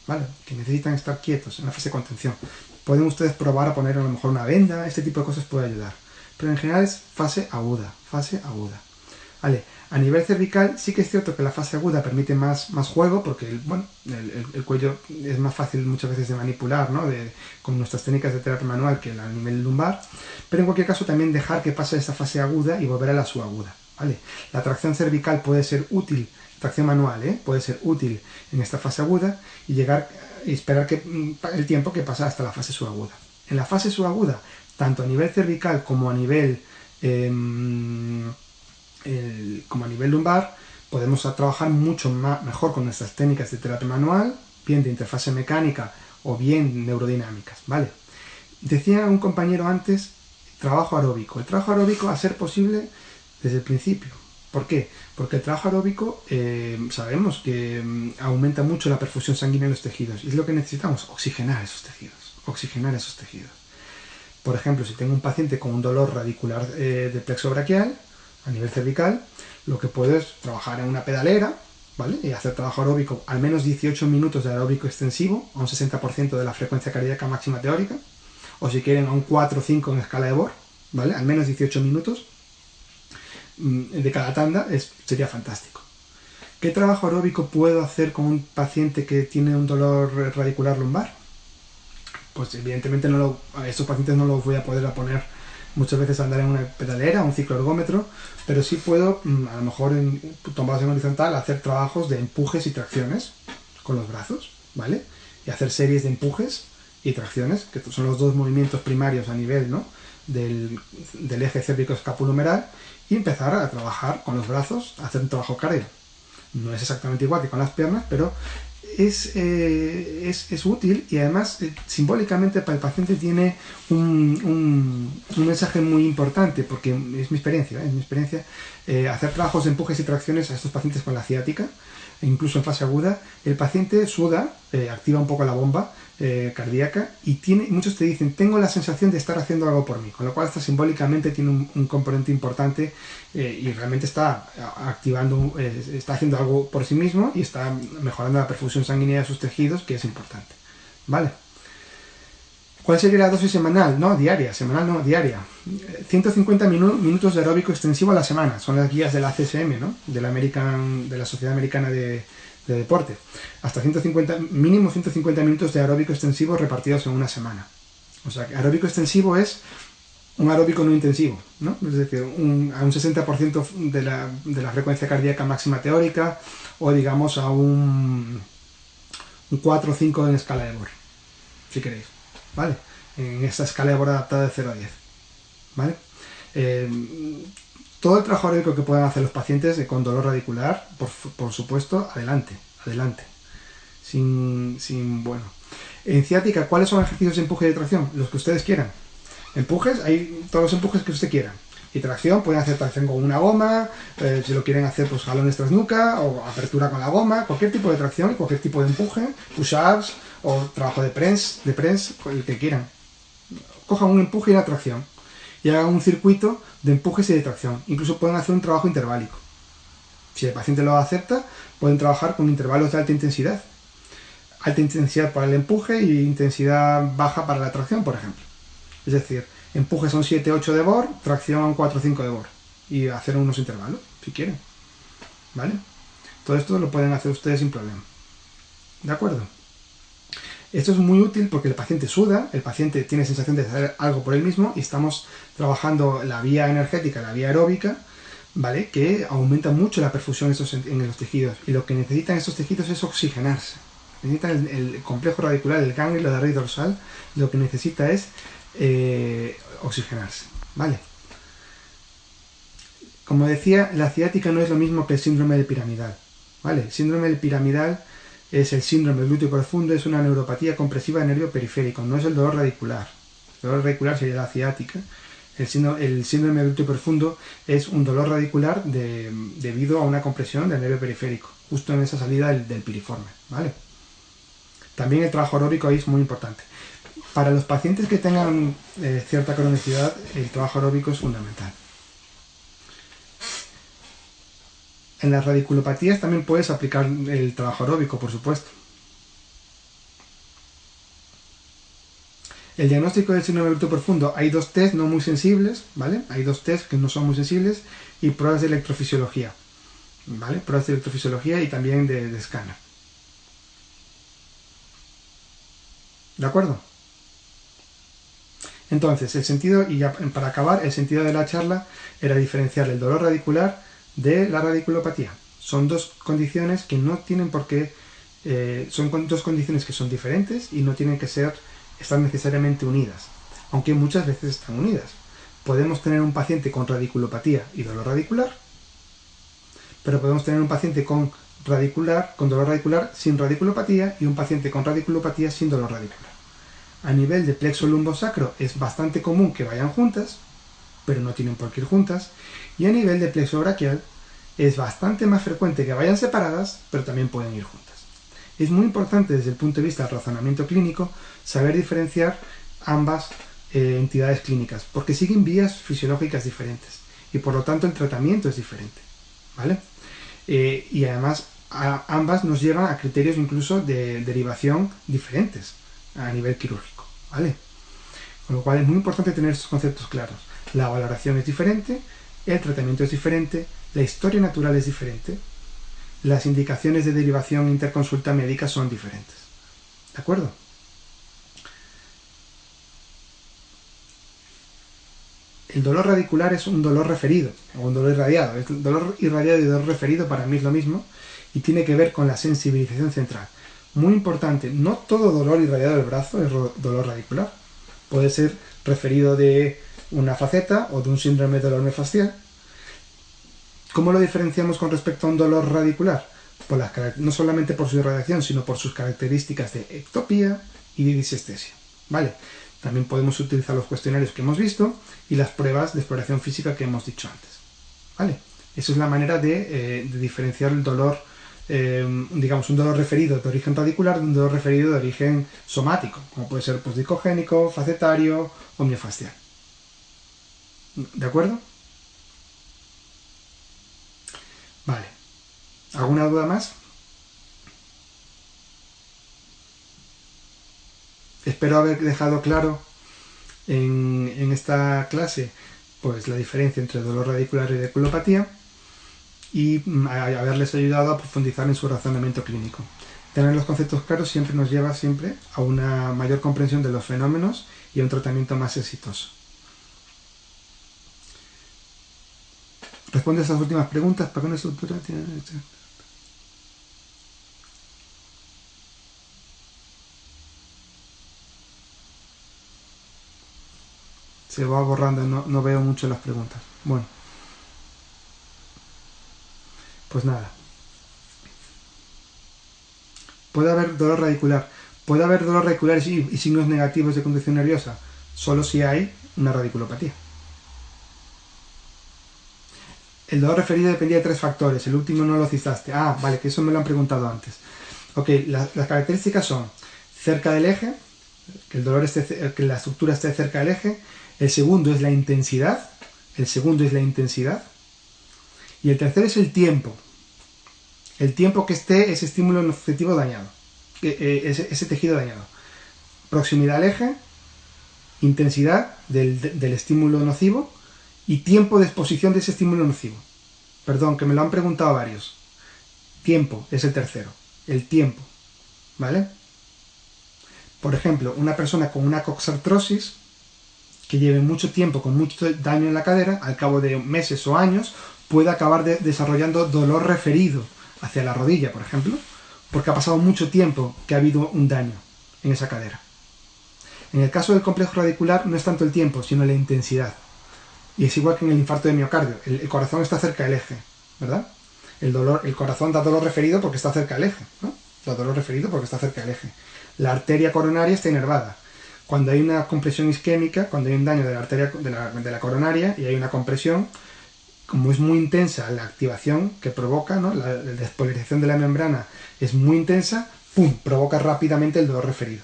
¿vale? Que necesitan estar quietos en la fase de contención. Pueden ustedes probar a poner a lo mejor una venda, este tipo de cosas puede ayudar. Pero en general es fase aguda. Vale, a nivel cervical sí que es cierto que la fase aguda permite más juego porque el cuello es más fácil muchas veces de manipular, ¿no? Con nuestras técnicas de terapia manual que a nivel lumbar, pero en cualquier caso también dejar que pase esta fase aguda y volver a la subaguda, ¿vale? La tracción cervical puede ser útil, tracción manual, puede ser útil en esta fase aguda y llegar y esperar el tiempo que pasa hasta la fase subaguda. En la fase subaguda, tanto a nivel cervical como a nivel lumbar, podemos trabajar mucho mejor con nuestras técnicas de terapia manual, bien de interfase mecánica o bien neurodinámicas, ¿vale? Decía un compañero antes, trabajo aeróbico. El trabajo aeróbico a ser posible desde el principio. ¿Por qué? Porque el trabajo aeróbico sabemos que aumenta mucho la perfusión sanguínea en los tejidos y es lo que necesitamos, oxigenar esos tejidos, oxigenar esos tejidos. Por ejemplo, si tengo un paciente con un dolor radicular de plexo braquial a nivel cervical, lo que puedo es trabajar en una pedalera, ¿vale? Y hacer trabajo aeróbico, al menos 18 minutos de aeróbico extensivo, a un 60% de la frecuencia cardíaca máxima teórica, o si quieren a un 4 o 5 en escala de Bohr, ¿vale? Al menos 18 minutos de cada tanda sería fantástico. ¿Qué trabajo aeróbico puedo hacer con un paciente que tiene un dolor radicular lumbar? Pues evidentemente a estos pacientes no los voy a poder poner muchas veces a andar en una pedalera, un cicloergómetro, pero sí puedo, a lo mejor tomados en horizontal, hacer trabajos de empujes y tracciones con los brazos, ¿vale? Y hacer series de empujes y tracciones, que son los dos movimientos primarios a nivel, ¿no?, del eje cérvico-escapulohumeral, y empezar a trabajar con los brazos, a hacer un trabajo cardio. No es exactamente igual que con las piernas, pero es útil y además simbólicamente para el paciente tiene un mensaje muy importante, porque es mi experiencia, hacer trabajos de empujes y tracciones a estos pacientes con la ciática, incluso en fase aguda, el paciente suda, activa un poco la bomba cardíaca y muchos te dicen, tengo la sensación de estar haciendo algo por mí, con lo cual esto simbólicamente tiene un componente importante y realmente está activando, está haciendo algo por sí mismo y está mejorando la perfusión sanguínea de sus tejidos, que es importante, ¿vale? ¿Cuál sería la dosis semanal? No, diaria, semanal no, diaria. 150 minutos de aeróbico extensivo a la semana, son las guías de la CSM, ¿no?, de la Sociedad Americana de Deporte. Hasta mínimo 150 minutos de aeróbico extensivo repartidos en una semana. O sea, que aeróbico extensivo es un aeróbico no intensivo, ¿no? Es decir, a un 60% de la frecuencia cardíaca máxima teórica, o digamos a un 4 o 5 en escala de Bohr, si queréis, ¿vale? En esta escala de Bohr adaptada de 0 a 10, ¿vale? Todo el trabajo aeróbico que puedan hacer los pacientes con dolor radicular, por supuesto, adelante. Bueno. En ciática, ¿cuáles son los ejercicios de empuje y de tracción? Los que ustedes quieran. Empujes, hay todos los empujes que usted quiera. Y tracción, pueden hacer tracción con una goma, si lo quieren hacer, pues jalones tras nuca, o apertura con la goma, cualquier tipo de tracción, cualquier tipo de empuje, push-ups, o trabajo de press, el que quieran. Cojan un empuje y una tracción. Y hagan un circuito de empujes y de tracción. Incluso pueden hacer un trabajo interválico. Si el paciente lo acepta, pueden trabajar con intervalos de alta intensidad. Alta intensidad para el empuje y intensidad baja para la tracción, por ejemplo. Es decir, empuje son 7-8 de Bohr, tracción 4-5 de Bohr. Y hacer unos intervalos, si quieren. ¿Vale? Todo esto lo pueden hacer ustedes sin problema. ¿De acuerdo? Esto es muy útil porque el paciente suda, el paciente tiene sensación de hacer algo por él mismo y estamos trabajando la vía energética, la vía aeróbica, ¿vale?, que aumenta mucho la perfusión en los tejidos. Y lo que necesitan estos tejidos es oxigenarse. Necesitan el complejo radicular, el ganglio de raíz dorsal, lo que necesita es oxigenarse, ¿vale? Como decía, la ciática no es lo mismo que el síndrome del piramidal, ¿vale? El síndrome del piramidal es el síndrome del glúteo profundo, es una neuropatía compresiva del nervio periférico, no es el dolor radicular. El dolor radicular sería la ciática. El síndrome del glúteo profundo es un dolor radicular debido a una compresión del nervio periférico, justo en esa salida del piriforme, ¿vale? También el trabajo aeróbico ahí es muy importante. Para los pacientes que tengan cierta cronicidad, el trabajo aeróbico es fundamental. En las radiculopatías también puedes aplicar el trabajo aeróbico, por supuesto. El diagnóstico del síndrome del glúteo profundo, hay dos test no muy sensibles, ¿vale? Hay dos test que no son muy sensibles y pruebas de electrofisiología, ¿vale? Pruebas de electrofisiología y también de escáner. ¿De acuerdo? Entonces, el sentido, y ya para acabar, el sentido de la charla era diferenciar el dolor radicular de la radiculopatía. Son dos condiciones que no tienen por qué, son dos condiciones que son diferentes y no tienen que estar necesariamente unidas, aunque muchas veces están unidas. Podemos tener un paciente con radiculopatía y dolor radicular, pero podemos tener un paciente con dolor radicular sin radiculopatía y un paciente con radiculopatía sin dolor radicular. A nivel de plexo lumbosacro es bastante común que vayan juntas, pero no tienen por qué ir juntas, y a nivel de plexo braquial es bastante más frecuente que vayan separadas, pero también pueden ir juntas. Es muy importante desde el punto de vista del razonamiento clínico saber diferenciar ambas entidades clínicas, porque siguen vías fisiológicas diferentes y por lo tanto el tratamiento es diferente, ¿vale? Y además ambas nos llevan a criterios incluso de derivación diferentes a nivel quirúrgico, ¿vale? Con lo cual es muy importante tener estos conceptos claros. La valoración es diferente, el tratamiento es diferente, la historia natural es diferente, las indicaciones de derivación interconsulta médica son diferentes. ¿De acuerdo? El dolor radicular es un dolor referido, o un dolor irradiado. El dolor irradiado y dolor referido para mí es lo mismo y tiene que ver con la sensibilización central. Muy importante, no todo dolor irradiado del brazo es dolor radicular. Puede ser referido de una faceta o de un síndrome de dolor miofascial. ¿Cómo lo diferenciamos con respecto a un dolor radicular? No solamente por su irradiación, sino por sus características de ectopía y de disestesia. ¿Vale? También podemos utilizar los cuestionarios que hemos visto y las pruebas de exploración física que hemos dicho antes. ¿Vale? Esa es la manera de diferenciar el dolor, digamos, un dolor referido de origen radicular de un dolor referido de origen somático, como puede ser postdicogénico, facetario o miofascial. ¿De acuerdo? Vale. ¿Alguna duda más? Espero haber dejado claro en esta clase pues la diferencia entre dolor radicular y radiculopatía y haberles ayudado a profundizar en su razonamiento clínico. Tener los conceptos claros siempre nos lleva a una mayor comprensión de los fenómenos y a un tratamiento más exitoso. Responde a estas últimas preguntas. ¿Para qué una estructura tiene...? Se va borrando, no veo mucho las preguntas. Bueno. Pues nada. Puede haber dolor radicular. Puede haber dolor radicular y signos negativos de conducción nerviosa. Solo si hay una radiculopatía. El dolor referido dependía de 3 factores. El último no lo citaste. Ah, vale, que eso me lo han preguntado antes. Ok, las características son cerca del eje, que el dolor que la estructura esté cerca del eje. El segundo es la intensidad. Y el tercero es el tiempo. El tiempo que esté ese estímulo nocivo dañado. Ese tejido dañado. Proximidad al eje, intensidad del estímulo nocivo y tiempo de exposición de ese estímulo nocivo. Perdón, que me lo han preguntado varios. Tiempo es el tercero. El tiempo. ¿Vale? Por ejemplo, una persona con una coxartrosis que lleve mucho tiempo con mucho daño en la cadera, al cabo de meses o años, puede acabar desarrollando dolor referido hacia la rodilla, por ejemplo, porque ha pasado mucho tiempo que ha habido un daño en esa cadera. En el caso del complejo radicular no es tanto el tiempo, sino la intensidad. Y es igual que en el infarto de miocardio. El corazón está cerca del eje, ¿verdad? El corazón da dolor referido porque está cerca del eje, ¿no? Da dolor referido porque está cerca del eje. La arteria coronaria está inervada. Cuando hay una compresión isquémica, cuando hay un daño de la arteria de la coronaria y hay una compresión, como es muy intensa la activación que provoca, ¿no? La despolarización de la membrana es muy intensa, ¡pum!, provoca rápidamente el dolor referido.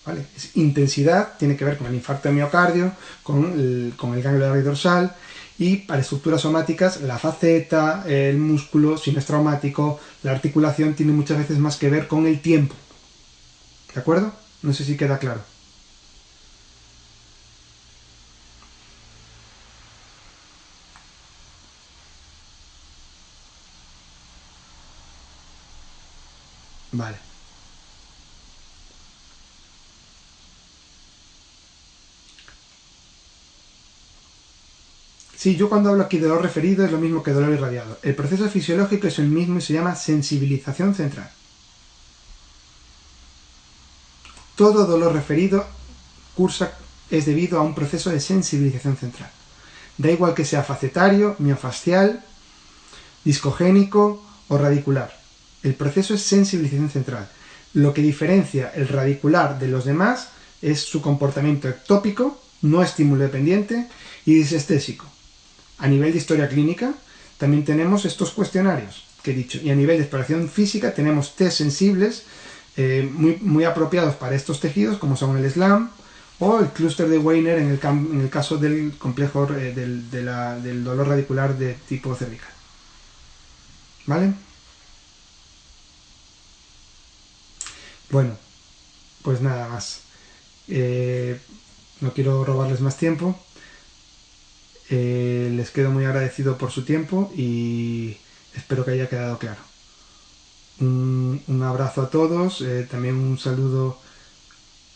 ¿Vale? Es intensidad, tiene que ver con el infarto de miocardio, con el ganglio dorsal, y para estructuras somáticas la faceta, el músculo, si no es traumático, la articulación tiene muchas veces más que ver con el tiempo. ¿De acuerdo? No sé si queda claro. Vale. Sí, yo cuando hablo aquí de dolor referido es lo mismo que dolor irradiado. El proceso fisiológico es el mismo y se llama sensibilización central. Todo dolor referido es debido a un proceso de sensibilización central. Da igual que sea facetario, miofascial, discogénico o radicular. El proceso es sensibilización central. Lo que diferencia el radicular de los demás es su comportamiento ectópico, no estímulo dependiente, y disestésico. A nivel de historia clínica también tenemos estos cuestionarios que he dicho, y a nivel de exploración física tenemos test sensibles muy apropiados para estos tejidos, como son el SLAM o el clúster de Weiner en el caso del complejo del dolor radicular de tipo cervical. ¿Vale? Bueno, pues nada más. No quiero robarles más tiempo. Les quedo muy agradecido por su tiempo y espero que haya quedado claro. Un abrazo a todos, también un saludo.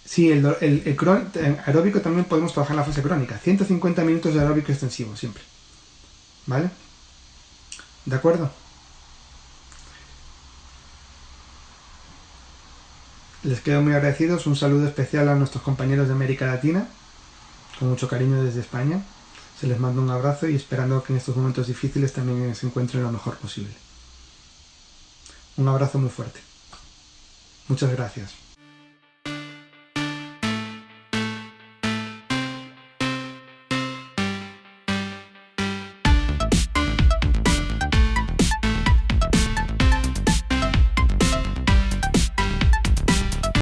Sí, el aeróbico también podemos trabajar en la fase crónica. 150 minutos de aeróbico extensivo siempre. ¿Vale? ¿De acuerdo? Les quedo muy agradecidos. Un saludo especial a nuestros compañeros de América Latina, con mucho cariño desde España. Se les manda un abrazo y esperando que en estos momentos difíciles también se encuentren lo mejor posible. Un abrazo muy fuerte. Muchas gracias.